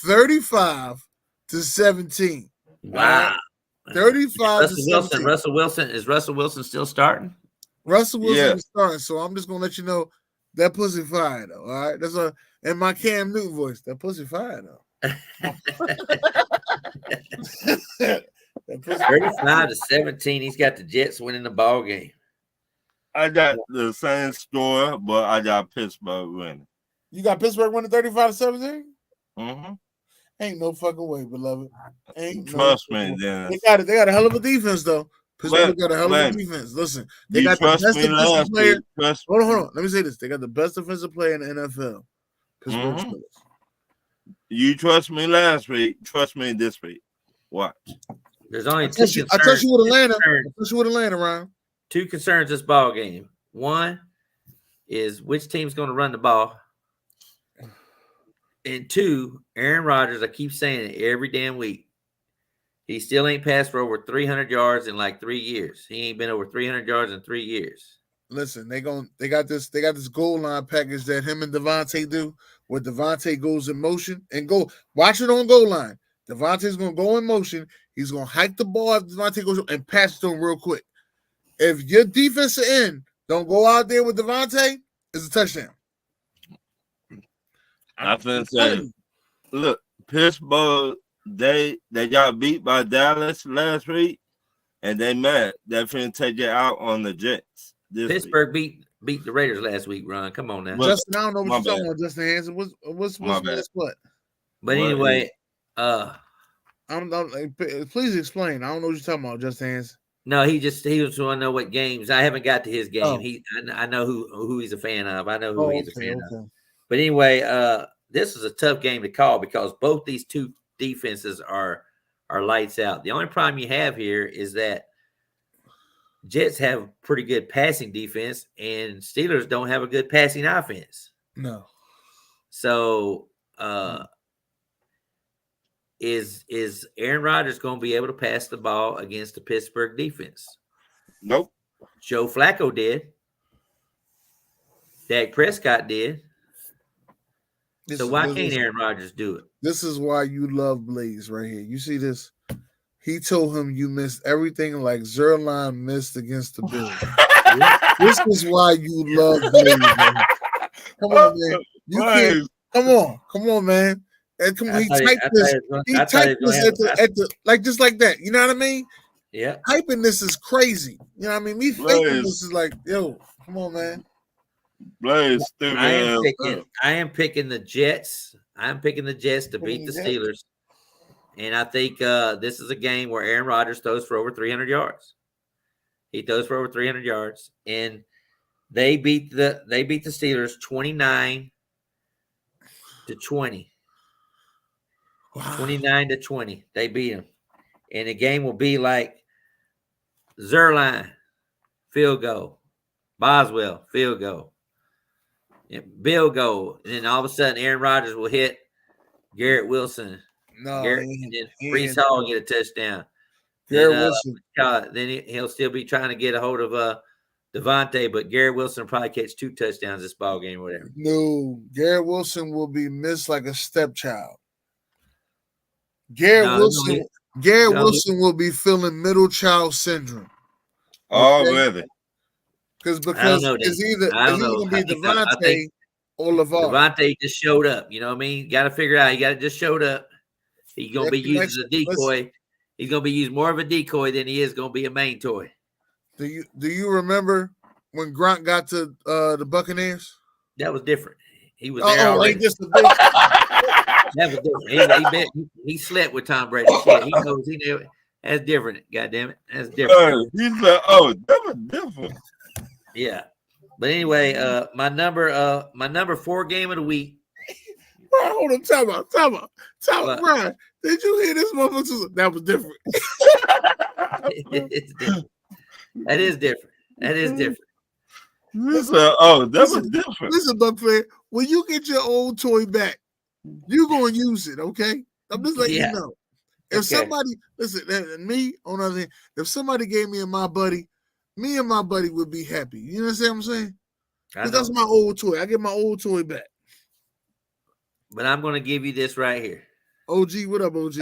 35-17. Wow. 35-17. Russell Wilson. Is Russell Wilson still starting? Russell Wilson is starting, so I'm just gonna let you know that pussy fire though. All right, that's in my Cam Newton voice. That pussy fire though. 35-17. He's got the Jets winning the ball game. I got the same score, but I got Pittsburgh winning. You got Pittsburgh winning 35-17? Mm-hmm. Ain't no fucking way, beloved. Trust me, then. They got a hell of a defense though. Pittsburgh got a hell of a defense. Listen, they got the best defensive player. Hold on. Let me say this. They got the best defensive player in the NFL. Pittsburgh Steelers. You trust me last week. Trust me this week. Watch. There's only two concerns. I trust you with Atlanta. Ryan. 2 concerns this ball game. One is which team's going to run the ball. And 2, Aaron Rodgers, I keep saying it every damn week. He still ain't passed for over 300 yards in like 3 years. He ain't been over 300 yards in 3 years. Listen, they got this goal line package that him and Devontae do, where Devontae goes in motion and go. Watch it on goal line. Devontae's gonna go in motion. He's gonna hike the ball after Devontae goes and pass it to him real quick. If your defensive end don't go out there with Devontae, it's a touchdown. I think so. Look, Pittsburgh, they got beat by Dallas last week, and they mad. They're finna take it out on the Jets. Pittsburgh beat the Raiders last week, Ron. Come on now. Justin, I don't know what you're talking about, Justin Hansen. What's what? But anyway, please explain. I don't know what you're talking about, Justin Hansen. No, he was want to know what games. I haven't got to his game. I know who he's a fan of. I know who he's a fan of. But anyway, this is a tough game to call because both these 2 defenses are lights out. The only problem you have here is that Jets have pretty good passing defense, and Steelers don't have a good passing offense. No. So, is Aaron Rodgers going to be able to pass the ball against the Pittsburgh defense? Nope. Joe Flacco did. Dak Prescott did. So why can't Aaron Rodgers do it? This is why you love Blaze right here. You see this? He told him you missed everything like Zerline missed against the Bills. This is why you love Blaze. Man. Come on, man. You can't. Come on, man. And come on, he typed this. He typed this at the like just like that. You know what I mean? Yeah. Typing this is crazy. You know what I mean? Me thinking this is like, yo, come on, man. Blaze, I am picking the Jets. I'm picking the Jets to beat the Steelers. And I think this is a game where Aaron Rodgers throws for over 300 yards. He throws for over 300 yards, and they beat the Steelers 29-20. Wow. 29-20. They beat them, and the game will be like Zerline field goal, Boswell field goal, field goal, and then all of a sudden Aaron Rodgers will hit Garrett Wilson. No, and then Brees Hall will get a touchdown. Garrett Wilson. Then he'll still be trying to get a hold of Devontae, but Garrett Wilson will probably catch 2 touchdowns this ball game or whatever. No, Garrett Wilson will be missed like a stepchild. Garrett Wilson will be feeling middle child syndrome. Already. Because it's either going to be Devontae or LeVar. Devontae just showed up. You know what I mean? Got to figure out. He got to just showed up. He's going to be used as a decoy. He's going to be used more of a decoy than he is going to be a main toy. Do you remember when Gronk got to the Buccaneers? That was different. He was there already. That was different. He slept with Tom Brady. Shit, he knows. That's different. God damn it, that's different. He's like, that was different. Yeah, but anyway, my number 4 game of the week. Brian, hold on, time out, Brian. Did you hear this motherfucker? That was different. It's different. That is different. Listen, that was different. Listen, Buckfair, when you get your old toy back, you're going to use it, okay? I'm just letting you know. If somebody, listen, me, on the other hand, if somebody gave me and my buddy would be happy. You understand what I'm saying? Because that's my old toy. I get my old toy back. But I'm going to give you this right here. OG, what up, OG?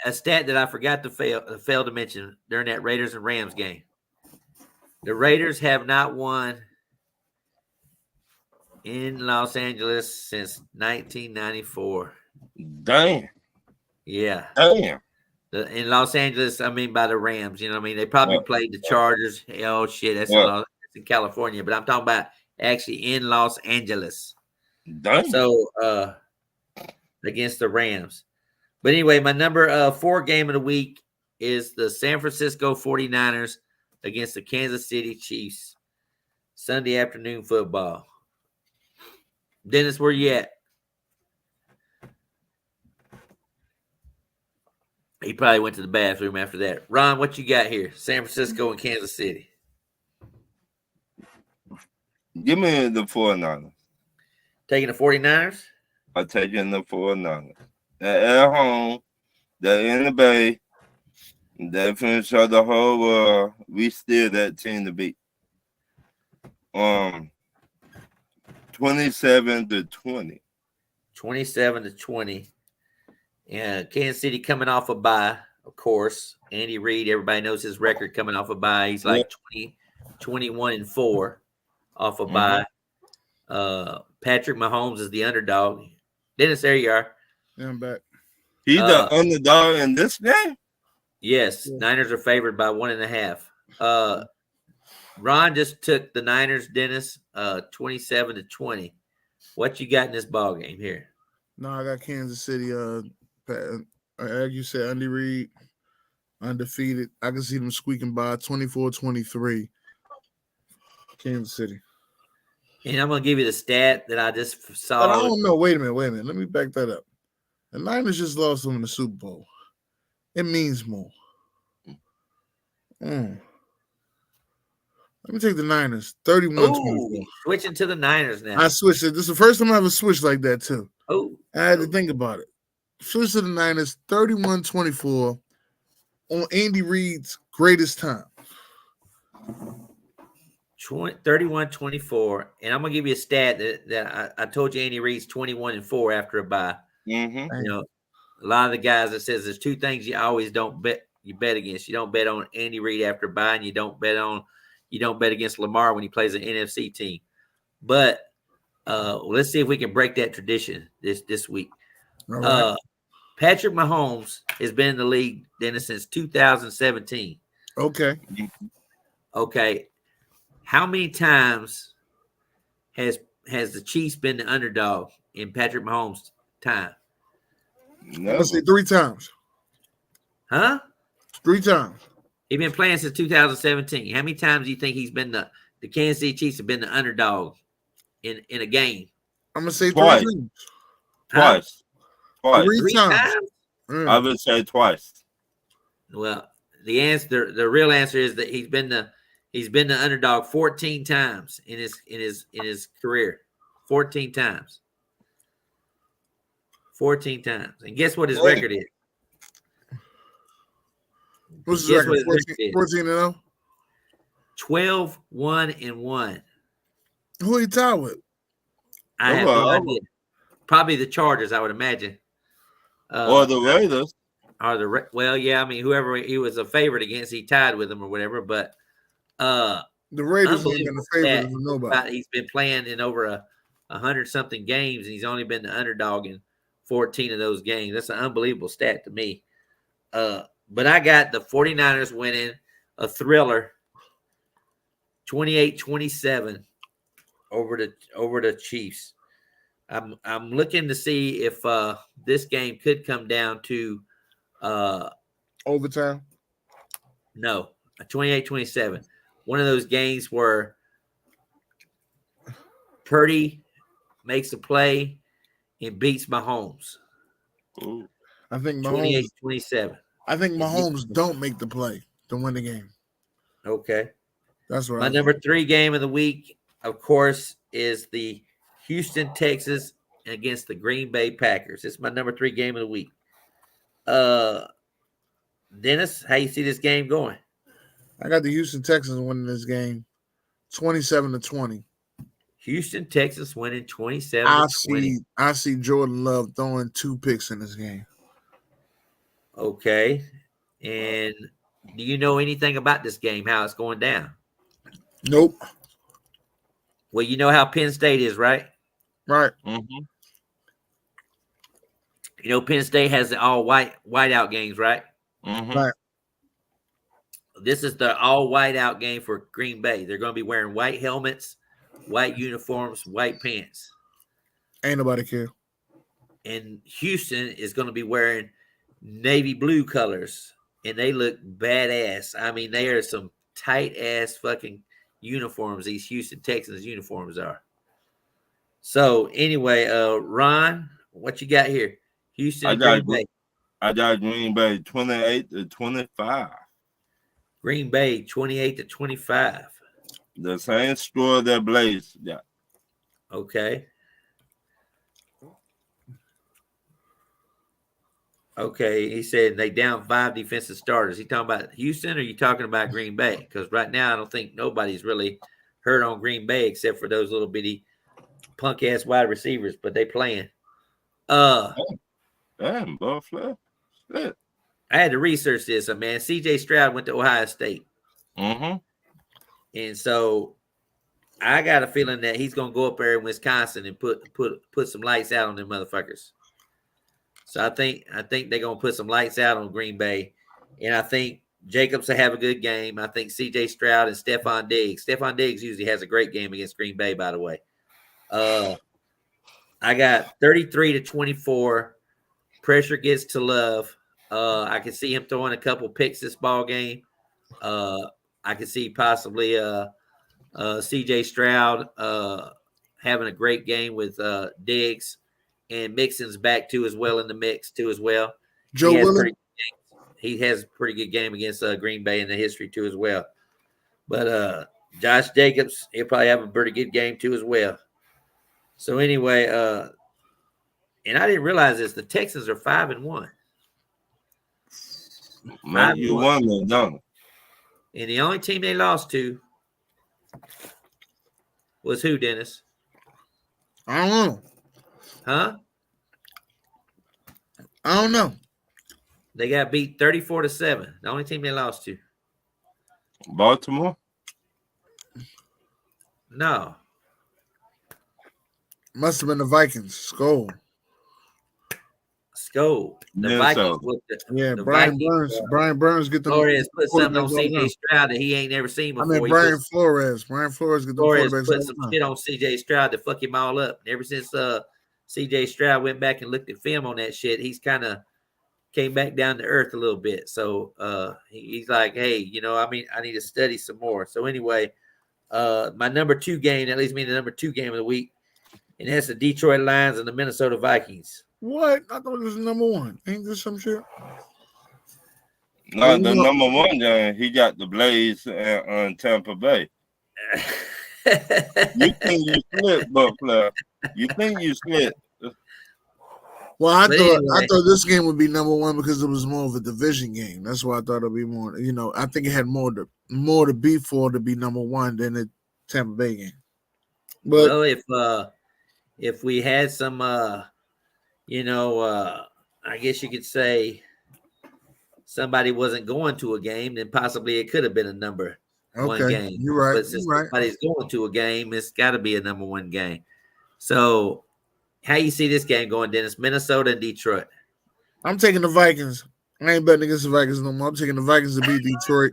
A stat that I forgot to fail to mention during that Raiders and Rams game. The Raiders have not won in Los Angeles since 1994. Damn. Yeah. Damn. In Los Angeles, I mean by the Rams. You know what I mean? They probably played the Chargers. Oh, shit. That's in California. But I'm talking about actually in Los Angeles. Damn. So, against the Rams. But anyway, my number 4 game of the week is the San Francisco 49ers against the Kansas City Chiefs. Sunday afternoon football. Dennis, where you at? He probably went to the bathroom after that. Ron, what you got here? San Francisco and Kansas City. Give me the 49ers. Taking the 49ers? I'm taking the 49ers. They're at home. They're in the Bay. They finish out the whole world. We still that team to beat. 27-20. 27-20. Yeah, Kansas City coming off a bye, of course. Andy Reid, everybody knows his record coming off a bye. He's like 21-4 off a bye. Patrick Mahomes is the underdog. Dennis, there you are. Yeah, I'm back. He's the underdog in this game? Yes, Niners are favored by 1.5. Ron just took the Niners, Dennis, 27-20. What you got in this ball game here? No, I got Kansas City. Like you said, Andy Reid, undefeated. I can see them squeaking by 24-23. Kansas City. And I'm going to give you the stat that I just saw. But I don't know. Wait a minute. Let me back that up. The Niners just lost them in the Super Bowl. It means more. Let me take the Niners. 31-24. Switching to the Niners now. I switched it. This is the first time I ever switched like that, too. Oh. I had to think about it. Switch to the Niners, 31-24 on Andy Reid's greatest time. 31-24. And I'm going to give you a stat that I told you Andy Reid's 21-4 after a bye. Mm-hmm. You know, a lot of the guys that says there's two things you always don't bet. You bet against. You don't bet on Andy Reid after a bye, and you don't bet against Lamar when he plays an NFC team. But let's see if we can break that tradition this week. Right. Patrick Mahomes has been in the league since 2017. Okay. Okay. How many times has the Chiefs been the underdog in Patrick Mahomes' time? Let's say 3 times. Huh? 3 times. He's been playing since 2017. How many times do you think he's been the Kansas City Chiefs have been the underdog in a game? I'm gonna say Twice. 3 times. Twice. 3 times. I would say twice. Well, the real answer is that he's been the underdog 14 times in his career. 14 times. 14 times. And guess what his record is? What's his record? 14-0? 12-1-1. Who he tied with? I have no idea. Probably the Chargers, I would imagine. Or the Raiders. Well, yeah, I mean, whoever he was a favorite against, he tied with them or whatever. But the Raiders ain't been a favorite for nobody. He's been playing in over 100-something games, and he's only been the underdog in 14 of those games. That's an unbelievable stat to me. But I got the 49ers winning a thriller, 28-27 over the Chiefs. I'm looking to see if this game could come down to overtime. No, 28-27. One of those games where Purdy makes a play and beats Mahomes. Ooh. I think Mahomes 28-27. I think Mahomes don't make the play to win the game. Okay. That's what my number 3 game of the week, of course, is the Houston, Texas against the Green Bay Packers. It's my number 3 game of the week. Dennis, how you see this game going? I got the Houston Texans winning this game 27-20. Houston, Texas winning 27-20. I see Jordan Love throwing 2 picks in this game. Okay. And do you know anything about this game, how it's going down? Nope. Well, you know how Penn State is, right? Right. Mm-hmm. You know, Penn State has the all whiteout games, right? Mm-hmm. Right. This is the all whiteout game for Green Bay. They're going to be wearing white helmets, white uniforms, white pants. Ain't nobody care. And Houston is going to be wearing navy blue colors, and they look badass. I mean, they are some tight ass fucking uniforms. These Houston Texans uniforms are. So anyway, Ron, what you got here? Houston, Green Bay. I got Green Bay 28-25. Green Bay 28-25. The same score that Blaze got. Okay. Okay, he said they down 5 defensive starters. He talking about Houston, or are you talking about Green Bay? Because right now I don't think nobody's really hurt on Green Bay except for those little bitty punk ass wide receivers, but they playing. Damn, bro, Flair. Shit. I had to research this, man. CJ Stroud went to Ohio State. Mm-hmm. And so I got a feeling that he's gonna go up there in Wisconsin and put some lights out on them motherfuckers. So I think they're gonna put some lights out on Green Bay, and I think Jacobs will have a good game. I think C.J. Stroud and Stephon Diggs. Stephon Diggs usually has a great game against Green Bay, by the way. I got 33-24. Pressure gets to Love. I can see him throwing a couple picks this ball game. I can see possibly C.J. Stroud having a great game with Diggs. And Mixon's back too as well in the mix too as well. Joe Willen. He has a pretty good game against Green Bay in the history too as well. But Josh Jacobs, he'll probably have a pretty good game too as well. So anyway, and I didn't realize this. The Texans are 5-1. Man, you won me, don't it? And the only team they lost to was who, Dennis? I don't know. Huh? I don't know. They got beat 34-7. The only team they lost to. Baltimore? No. Must have been the Vikings. Skull. The Vikings with the Brian Vikings, Burns. Brian Burns get the Flores put something on CJ Stroud that he ain't never seen before. I mean, Brian Flores get the quarterbacks. Put some shit on CJ Stroud to fuck him all up. And ever since CJ Stroud went back and looked at film on that shit, he's kind of came back down to earth a little bit. So he's like, hey, I need to study some more. So anyway, my number 2 game, that leads me to the number 2 game of the week, and that's the Detroit Lions and the Minnesota Vikings. What? I thought it was number 1. Ain't this some shit? No, the number 1 game, he got the Blaze on Tampa Bay. You think you split, but Flair. You think you split. Well, I thought this game would be number 1 because it was more of a division game. That's why I thought it'd be more. I think it had more to be for to be number 1 than the Tampa Bay game. But well, if we had some, I guess you could say somebody wasn't going to a game, then possibly it could have been a number 1 game. You're right. But since somebody's going to a game, it's got to be a number 1 game. So, how you see this game going, Dennis? Minnesota and Detroit. I'm taking the Vikings. I ain't betting against the Vikings no more. I'm taking the Vikings to beat Detroit.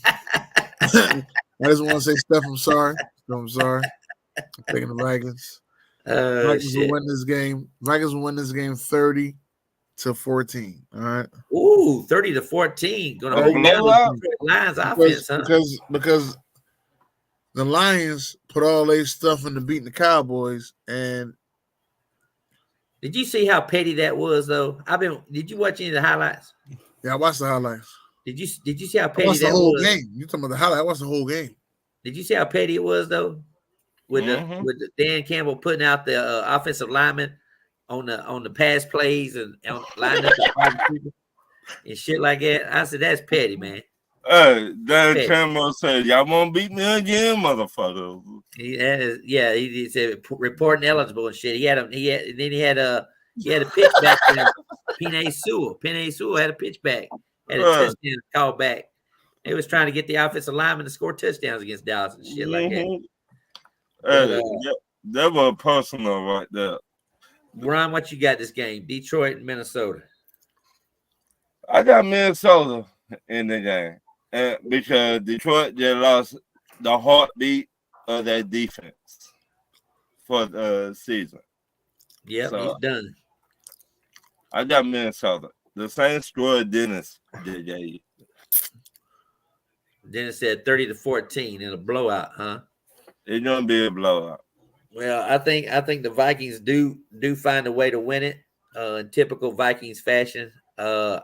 I just want to say, Steph, I'm sorry. I'm taking the Vikings. Vikings will win this game. Vikings will win this game 30-14. All right. Ooh, 30-14. Gonna hold down the Lions offense, huh? Because the Lions put all their stuff into beating the Cowboys. And did you see how petty that was, though? Did you watch any of the highlights? Yeah, I watched the highlights. Did you see how petty that was? The whole game. You talking about the highlight? I watched the whole game. Did you see how petty it was, though? With the Dan Campbell putting out the offensive lineman on the pass plays and lining up and shit like that. I said, that's petty, man. Hey, Dan Campbell said, y'all won't beat me again, motherfucker. He said reporting eligible and shit. He had a pitch back to Penei Sewell. Penei Sewell had a pitch back, had a touchdown call back. They was trying to get the offensive lineman to score touchdowns against Dallas and shit like that. That was personal right there. Ron, what you got this game? Detroit and Minnesota. I got Minnesota in the game. And because Detroit just lost the heartbeat of their defense for the season. Yeah, so, he's done. I got Minnesota. The same score Dennis did. Dennis said 30-14 in a blowout, huh? It's gonna be a blowout. Well, I think the Vikings do find a way to win it in typical Vikings fashion. I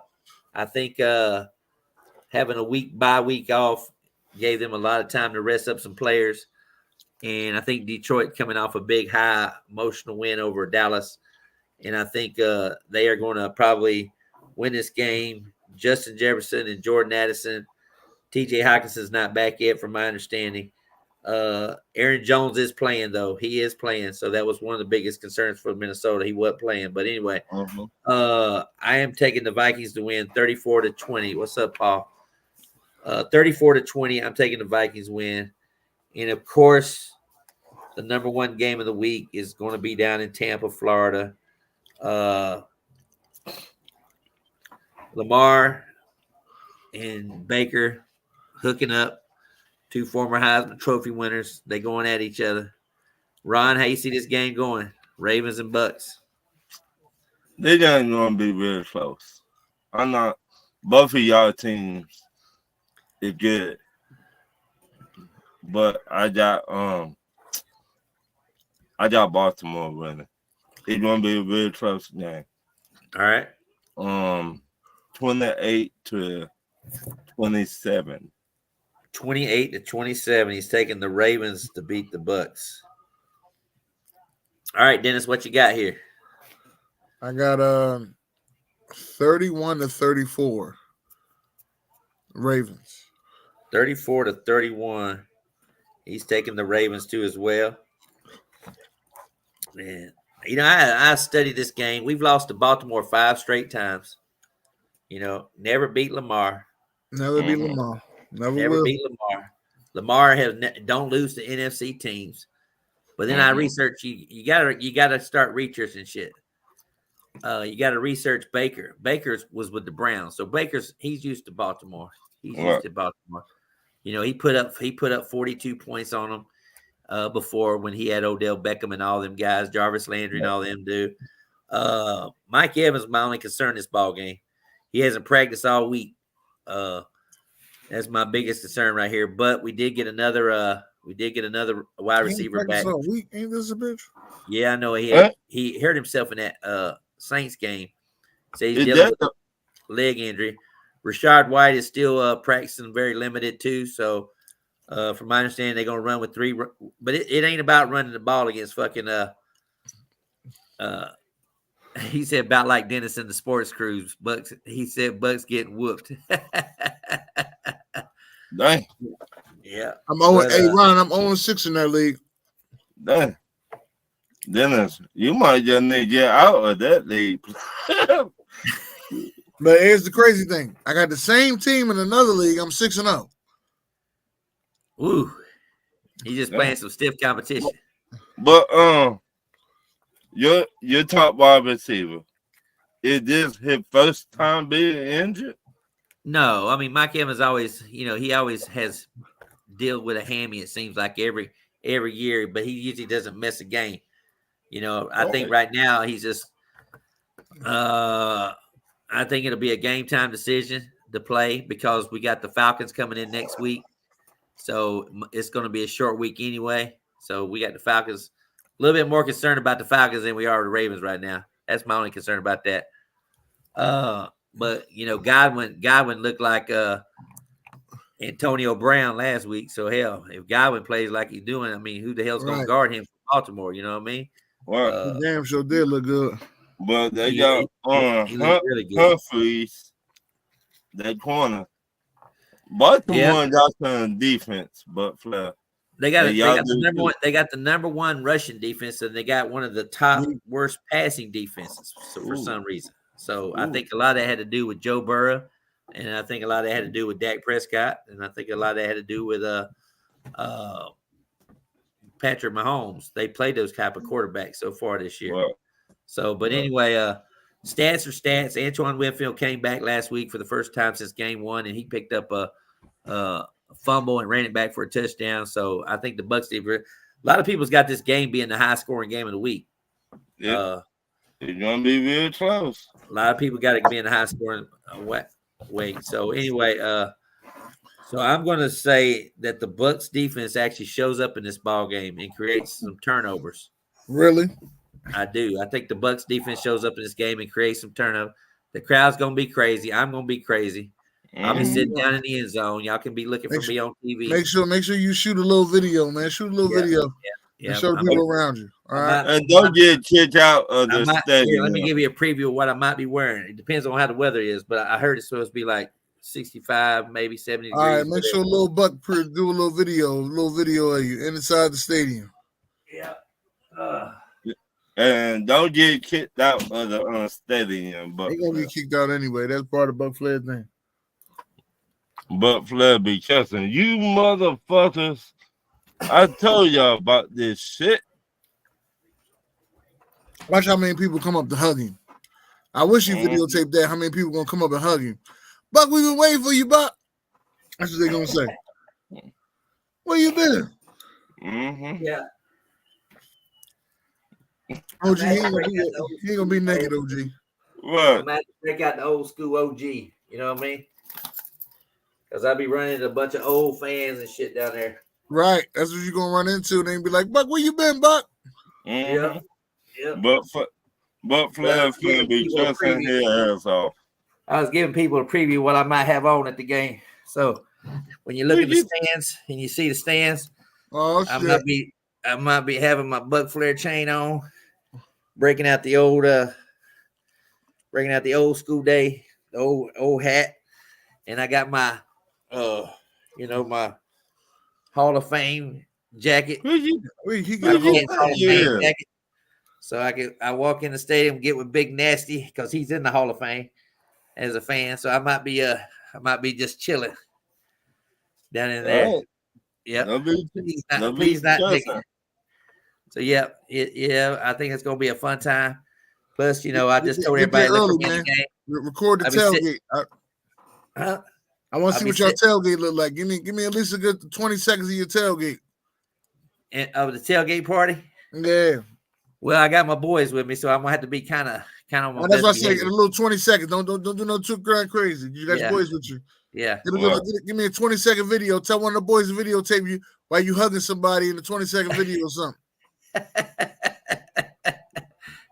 think having a bye week off gave them a lot of time to rest up some players, and I think Detroit coming off a big high emotional win over Dallas, and I think they are going to probably win this game. Justin Jefferson and Jordan Addison. TJ Hawkinson's not back yet, from my understanding. Aaron Jones is playing, though. He is playing, so that was one of the biggest concerns for Minnesota. He wasn't playing, but anyway, I am taking the Vikings to win 34-20. What's up, Paul? 34-20. I'm taking the Vikings win, and of course, the number 1 game of the week is going to be down in Tampa, Florida. Lamar and Baker hooking up, 2 former Heisman Trophy winners. They going at each other. Ron, how you see this game going? Ravens and Bucks. They're going to be very close. I'm not. Both of y'all teams is good, but I got Baltimore winning. It's going to be a very close game. All right. 28-27. 28-27. He's taking the Ravens to beat the Bucks. All right, Dennis, what you got here? I got 31-34. Ravens. 34-31. He's taking the Ravens too as well. Man, you know, I studied this game. We've lost to Baltimore 5 straight times. You know, never beat Lamar. Never beat Lamar. Never beat Lamar. Lamar don't lose to NFC teams. But then I research you gotta start researching shit. You gotta research Baker. Baker's was with the Browns, so he's used to Baltimore. He's used to Baltimore. You know, he put up 42 points on them before when he had Odell Beckham and all them guys, Jarvis Landry and all them do. Mike Evans, my only concern this ball game. He hasn't practiced all week. That's my biggest concern right here. But we did get another wide receiver back. All week. Ain't this a bitch? Yeah, I know he hurt himself in that Saints game. So he's dealing with a leg injury. Rashad White is still practicing very limited too. So from my understanding, they're gonna run with 3, but it ain't about running the ball against fucking he said about like Dennis and the sports crews. Bucks. He said Bucks getting whooped. Dang. Yeah. Ron, I'm 0-6 in that league. Dang. Dennis, you might just need to get out of that league. But here's the crazy thing. I got the same team in another league. I'm 6-0. Ooh. He's just playing some stiff competition. But your top wide receiver, is this his first time being injured? No, I mean Mike Evans always, you know, he always has dealt with a hammy. It seems like every year, but he usually doesn't miss a game. You know, I think right now he's just. I think it'll be a game time decision to play because we got the Falcons coming in next week, so it's going to be a short week anyway. So we got the Falcons. A little bit more concerned about the Falcons than we are the Ravens right now. That's my only concern about that. But you know, Godwin looked like Antonio Brown last week. So hell, if Godwin plays like he's doing, I mean, who the hell's going to guard him from Baltimore? You know what I mean? Well, damn sure did look good. But they got really Humphreys, that corner. Baltimore got some defense, but Flair. They got the number one rushing defense, and they got one of the top worst passing defenses for some reason. So I think a lot of that had to do with Joe Burrow, and I think a lot of that had to do with Dak Prescott, and I think a lot of that had to do with Patrick Mahomes. They played those type of quarterbacks so far this year. Wow. So, but anyway, stats are stats. Antoine Winfield came back last week for the first time since game 1, and he picked up a fumble and ran it back for a touchdown. So I think the Bucks did. A lot of people's got this game being the high scoring game of the week. Yeah, it's gonna be real close. A lot of people got to be in the high scoring way. So anyway, so I'm going to say that the Bucks defense actually shows up in this ball game and creates some turnovers. Really? I do. I think the Bucks defense shows up in this game and creates some turnover. The crowd's going to be crazy. I'm going to be crazy. I'll be sitting down in the end zone. Y'all can be looking for me on TV. Make sure you shoot a little video, man. Shoot a little video. Yeah. And show people around you. All right. And don't get kicked out of the stadium. Let me give you a preview of what I might be wearing. It depends on how the weather is, but I heard it's supposed to be like 65, maybe 70 degrees. All right, make sure Lil Buck do a little video of you inside the stadium. Yeah. And don't get kicked out of the stadium. But they're going to get kicked out anyway. That's part of Buck Flair thing. But Flair be cussing. You motherfuckers. I told y'all about this shit. Watch how many people come up to hug him. I wish you videotaped that. How many people going to come up and hug him? Buck, we've been waiting for you, Buck. That's what they're going to say. Where you been? Mm-hmm. Yeah. OG, he ain't going to be naked, OG. What? I'm going to break out the old school OG. You know what I mean? Because I'll be running into a bunch of old fans and shit down there. Right. That's what you're going to run into. And they be like, Buck, where you been, Buck? Mm-hmm. Yeah. But Flair finna be cussing his ass off. I was giving people a preview of what I might have on at the game. So when you look at the stands and you see the stands, I might be having my Buck Flair chain on, breaking out the old school day, the old hat, and I got my my Hall of Fame jacket. He got a Hall of Fame jacket. So I walk in the stadium, get with Big Nasty because he's in the Hall of Fame as a fan. So I might be just chilling down in there. Right. Yeah. Please not Nick. So yeah, I think it's gonna be a fun time. Plus, I just told everybody early, man. Record the tailgate. I want to see what your tailgate look like. Give me at least a good 20 seconds of your tailgate. And of the tailgate party? Yeah. Well, I got my boys with me, so I'm gonna have to be kind of on my that's what I say. A little 20 seconds. Don't do no too crazy. You got your boys with you. Yeah. Give me a 20-second video. Tell one of the boys to videotape you while you hugging somebody in a 20-second video or something.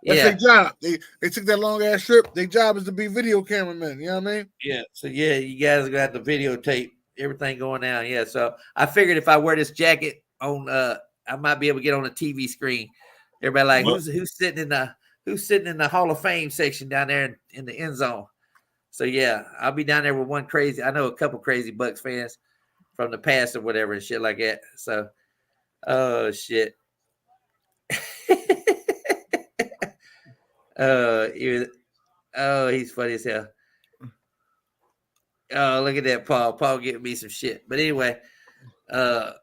That's their job. They took that long ass trip. Their job is to be video cameramen. You know what I mean? Yeah. So you guys are gonna have to videotape everything going down. Yeah. So I figured if I wear this jacket on, I might be able to get on a TV screen. Everybody like who's sitting in the Hall of Fame section down there in the end zone. So yeah, I'll be down there with I know a couple crazy Bucks fans from the past or whatever and shit like that. So, oh shit. He's funny as hell. Oh, look at that, Paul. Paul giving me some shit. But anyway, I'm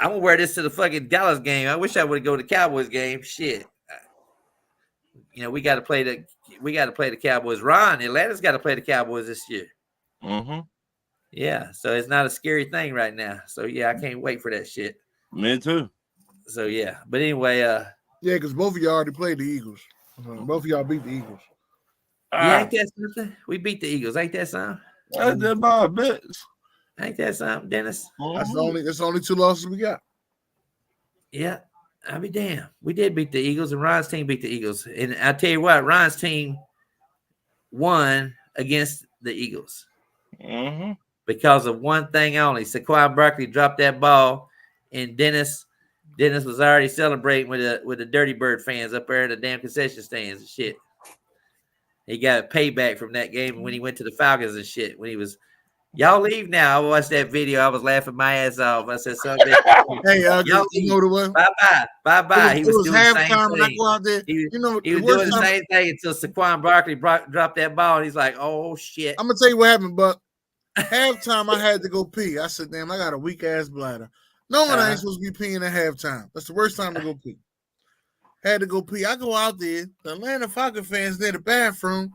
gonna wear this to the fucking Dallas game. I wish I would go to the Cowboys game. Shit. We got to play the Cowboys. Ron, Atlanta's got to play the Cowboys this year. Mm-hmm. Yeah, so it's not a scary thing right now. So yeah, I can't wait for that shit. Me too. So yeah, but anyway, yeah, because both of y'all already played the Eagles. Both of y'all beat the Eagles. Yeah, ain't that something? We beat the Eagles. Ain't that something? That's my bitch. Ain't that something, Dennis? That's the only 2 losses we got. Yeah. I'll be damned. We did beat the Eagles, and Ron's team beat the Eagles. And I tell you what, Ron's team won against the Eagles because of one thing only. Saquon Barkley dropped that ball, and Dennis was already celebrating with the Dirty Bird fans up there in the damn concession stands and shit. He got a payback from that game when he went to the Falcons and shit. When he was, y'all leave now. I watched that video. I was laughing my ass off. I said, "Son, hey, y'all leave. Bye. He was doing the same thing. I go out there. He was doing the same thing until Saquon Barkley dropped that ball. And he's like, "Oh shit!" I'm gonna tell you what happened, Buck. Halftime, I had to go pee. I said, "Damn, I got a weak ass bladder. No one ain't supposed to be peeing at halftime. That's the worst time to go pee." Had to go pee. I go out there. The Atlanta Falcons fans near the bathroom.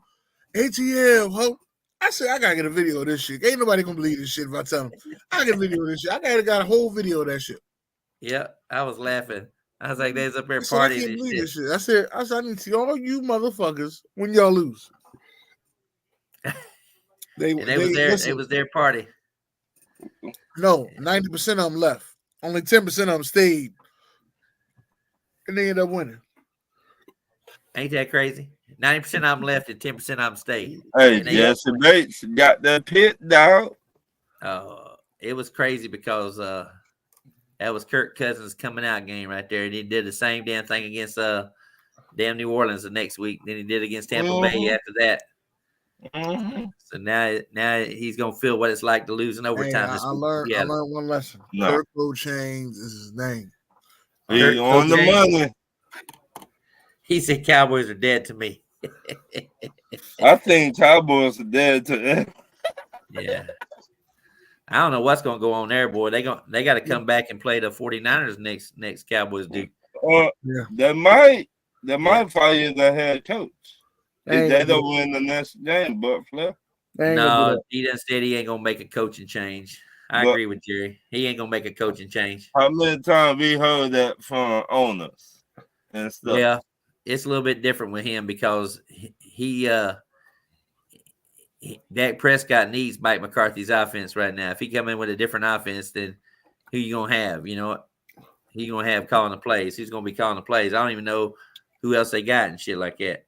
ATL, ho. I said, I gotta get a video of this shit. Ain't nobody gonna believe this shit if I tell them. I get a video of this shit. I got a whole video of that shit. Yeah, I was laughing. I was like, "There's up there partying." I can't believe this shit. I said, I need to see all you motherfuckers when y'all lose. They was their party. No, 90% of them left. Only 10% of them stayed. And they ended up winning. Ain't that crazy? 90% of them left and 10% of them stayed. Hey, Jesse Bates got that pit down. It was crazy because that was Kirk Cousins' coming out game right there. And he did the same damn thing against damn New Orleans the next week. Then he did against Tampa Bay after that. So now he's gonna feel what it's like to lose in overtime. I learned one lesson. No. Kirk Chains is his name. He on the money. He said Cowboys are dead to me. I think Cowboys are dead to him. Yeah. I don't know what's gonna go on there, boy. They got to come back and play the 49ers next Cowboys do. They might fire the head coach. If they don't win the next game, but Flair. No, he done said he ain't gonna make a coaching change. I agree with Jerry. He ain't gonna make a coaching change. How many times we heard that from owners and stuff? Yeah, it's a little bit different with him because Dak Prescott needs Mike McCarthy's offense right now. If he come in with a different offense, then who you gonna have? You know, he gonna have calling the plays. He's gonna be calling the plays. I don't even know who else they got and shit like that.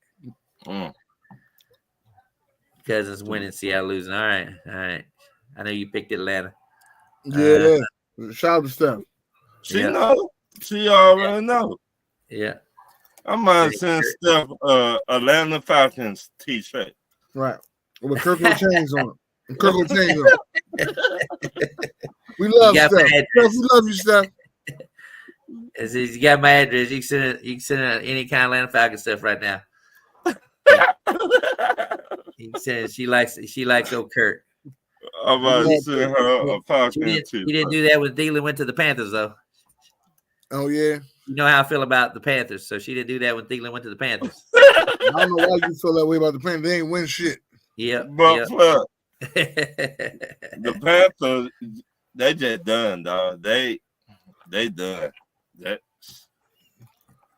Cousins winning, Seattle losing. All right. I know you picked Atlanta. Yeah, shout out to Steph. She know. She already know. Yeah. I might send Steph Atlanta Falcons t-shirt. Right. With Kirkwood chains on it. Kirkwood chains on it. We love Steph. Steph. We love you, Steph. You got my address. You can send her any kind of Atlanta Falcon stuff right now. You can send she likes old Kurt. I'm about to send her a Falcon t-shirt. She didn't do that when Thielen went to the Panthers, though. Oh, yeah? You know how I feel about the Panthers, so she didn't do that when Thielen went to the Panthers. I don't know why you feel that way about the Panthers. They ain't win shit. Yeah. But the Panthers, they just done, dog. They done.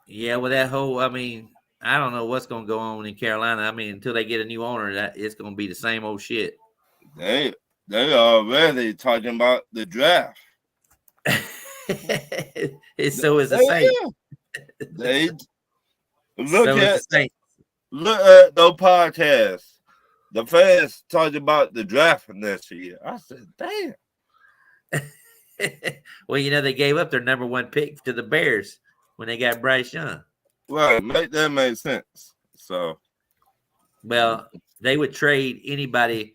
Yeah, well, that whole, I mean, I don't know what's going to go on in Carolina. I mean, until they get a new owner, it's going to be the same old shit. They already talking about the draft. So is the Saints. They look at those podcasts. The fans talking about the draft next year. I said, damn. Well, you know, they gave up their number 1 pick to the Bears when they got Bryce Young. Right, that made sense. So, well, they would trade anybody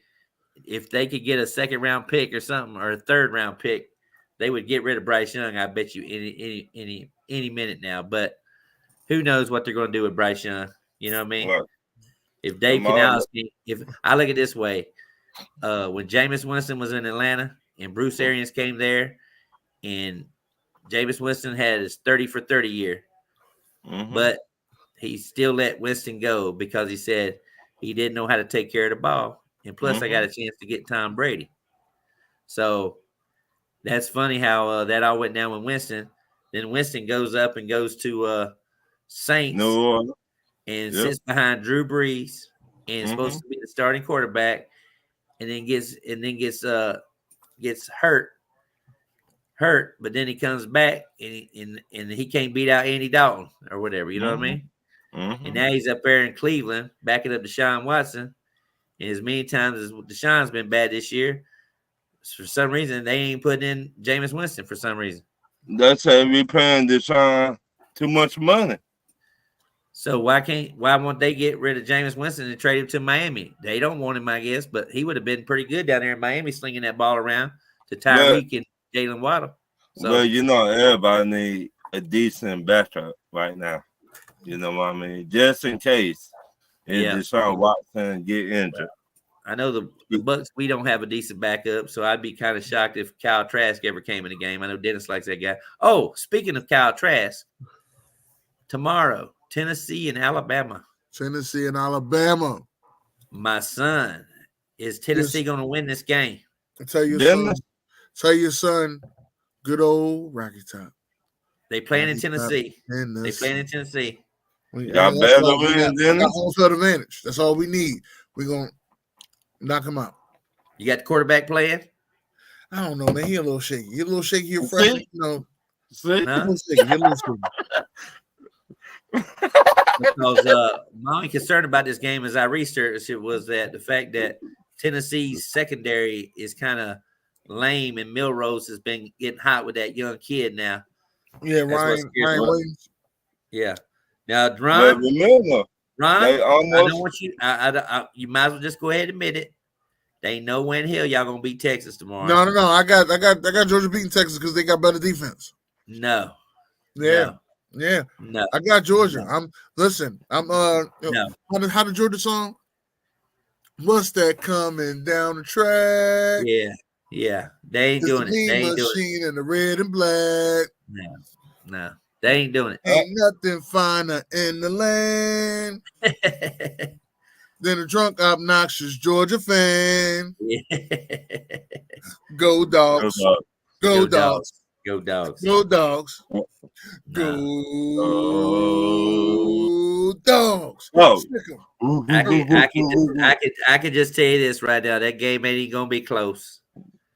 if they could get a 2nd-round pick or something, or a 3rd-round pick. They would get rid of Bryce Young. I bet you any minute now. But who knows what they're going to do with Bryce Young? You know what I mean? Right. If Dave Canales, if I look at it this way, when Jameis Winston was in Atlanta and Bruce Arians came there, and Jameis Winston had his 30 for 30 year, but he still let Winston go because he said he didn't know how to take care of the ball. And plus, I got a chance to get Tom Brady. So that's funny how that all went down with Winston. Then Winston goes up and goes to Saints and sits behind Drew Brees and is supposed to be the starting quarterback, and then gets hurt. But then he comes back and he can't beat out Andy Dalton or whatever. You know what I mean? And now he's up there in Cleveland backing up Deshaun Watson. And as many times as Deshaun's been bad this year, for some reason they ain't putting in Jameis Winston for some reason. That's how we paying Deshaun too much money. So why won't they get rid of Jameis Winston and trade him to Miami? They don't want him, I guess, but he would have been pretty good down there in Miami slinging that ball around to Tyreek and Jalen Waddle. So, well, you know, everybody need a decent backup right now. You know what I mean? Just in case Deshaun Watson get injured. I know the Bucs, we don't have a decent backup, so I'd be kind of shocked if Kyle Trask ever came in the game. I know Dennis likes that guy. Oh, speaking of Kyle Trask, tomorrow, Tennessee and Alabama. My son, is Tennessee going to win this game? Tell your son, good old Rocky Top. They playing in Tennessee. They playing in Tennessee. Y'all better win, Dennis. Home field advantage. That's all we need. We're going to knock him out. You got the quarterback playing? I don't know, man. He a little shaky. He a little shaky. You're fresh, you know. See? Huh? Because my only concern about this game, as I researched it, was that the fact that Tennessee's secondary is kind of lame, and Milrose has been getting hot with that young kid now. Yeah, Ryan Williams. Yeah. Now, Ron, I don't want you. You might as well just go ahead and admit it. They ain't no win hill. Y'all gonna beat Texas tomorrow. No. I got Georgia beating Texas because they got better defense. No. Yeah. No. I got Georgia. No. How the Georgia song? What's that coming down the track? Yeah. They ain't doing it. They ain't doing it. In the red and black. No. They ain't doing it. Ain't nothing finer in the land than a drunk, obnoxious Georgia fan. Go Dogs. Go Dogs. Go Dogs. Go Dogs. Go Dogs. Oh. I can just tell you this right now. That game ain't gonna be close.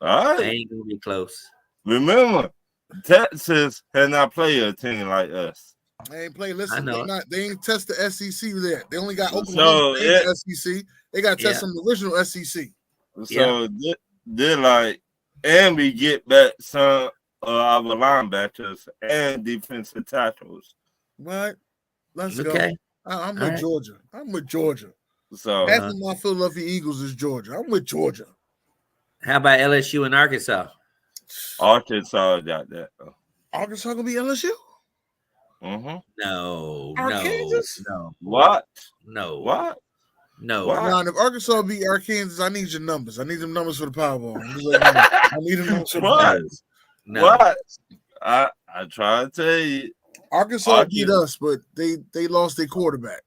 All right. It ain't gonna be close. Remember, Texas has not played a team like us. They ain't play. Listen, they ain't test the SEC there. They only got Oklahoma SEC. They got to test some original SEC. So they're like And we get back some of our linebackers and defensive tackles. What? Let's Okay. go. I'm All with right. Georgia. I'm with Georgia. So Half of my Philadelphia Eagles is Georgia. I'm with Georgia. How about LSU and Arkansas? Arkansas got that. Arkansas gonna be LSU? Mm-hmm. No. Arkansas? No. What? No. What? No. What? Ron, if Arkansas beat Arkansas, I need your numbers. I need them numbers for the Powerball. I'm just letting you know. I need them numbers for the What? Powerball. No. What? I try to tell you. Arkansas beat us, but they lost their quarterback.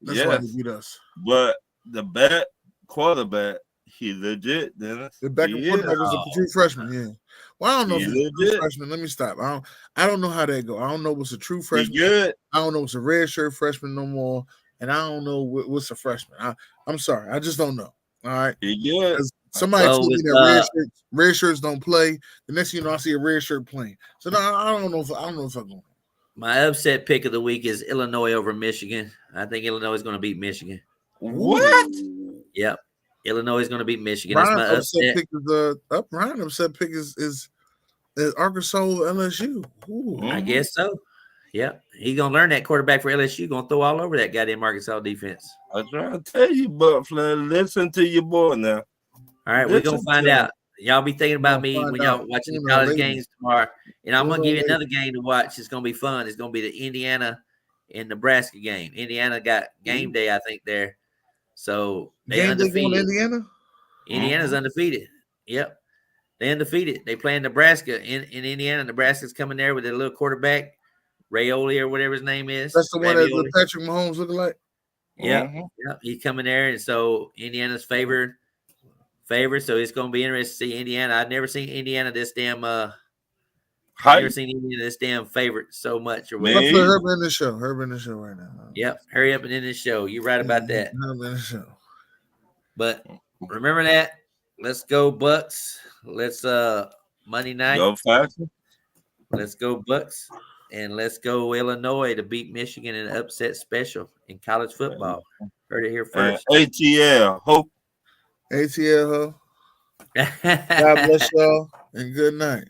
That's why they beat us. But the bad quarterback, he legit, Dennis. The backup quarterback was a true freshman. Yeah. Well, I don't know if he's a true freshman. Let me stop. I don't know how that go. I don't know what's a true freshman. He good. I don't know what's a red shirt freshman no more, and I don't know what's a freshman. I'm sorry, I just don't know. All right. He good. Somebody told me that red shirts don't play. The next thing you know, I see a red shirt playing. So no, I don't know if I'm going. My upset pick of the week is Illinois over Michigan. I think Illinois is going to beat Michigan. What? Yep. Illinois is going to beat Michigan. Ryan's That's my upset pick. Ryan's upset pick is Arkansas LSU. Ooh. I guess so. Yep. He's going to learn that quarterback for LSU. Going to throw all over that goddamn Arkansas defense. I try to tell you, but Flair, listen to your boy now. All right, we're going to find out. Y'all be thinking about me when y'all watching the college games tomorrow. And I'm going to give you another game to watch. It's going to be fun. It's going to be the Indiana and Nebraska game. Indiana got game day, I think, there. So they undefeated. Indiana? Indiana's undefeated. Yep. They undefeated. They playing Nebraska in Indiana. Nebraska's coming there with their little quarterback, Raioli or whatever his name is. That's the one that Patrick Mahomes looking like? Yeah. Yep. He's coming there. And so Indiana's favorite. So it's going to be interesting to see Indiana. I've never seen Indiana this damn I've never seen Indiana this damn favorite so much. Or whatever. Herb in the show. Herb in the show right now. Yep. Hurry up and end the show. You're right about that. Herb in the show. But remember that. Let's go Bucks. Let's Monday night. Go faster. Let's go Bucks. And let's go Illinois to beat Michigan in an upset special in college football. Heard it here first. ATL. Hope. ATL. God bless y'all and good night.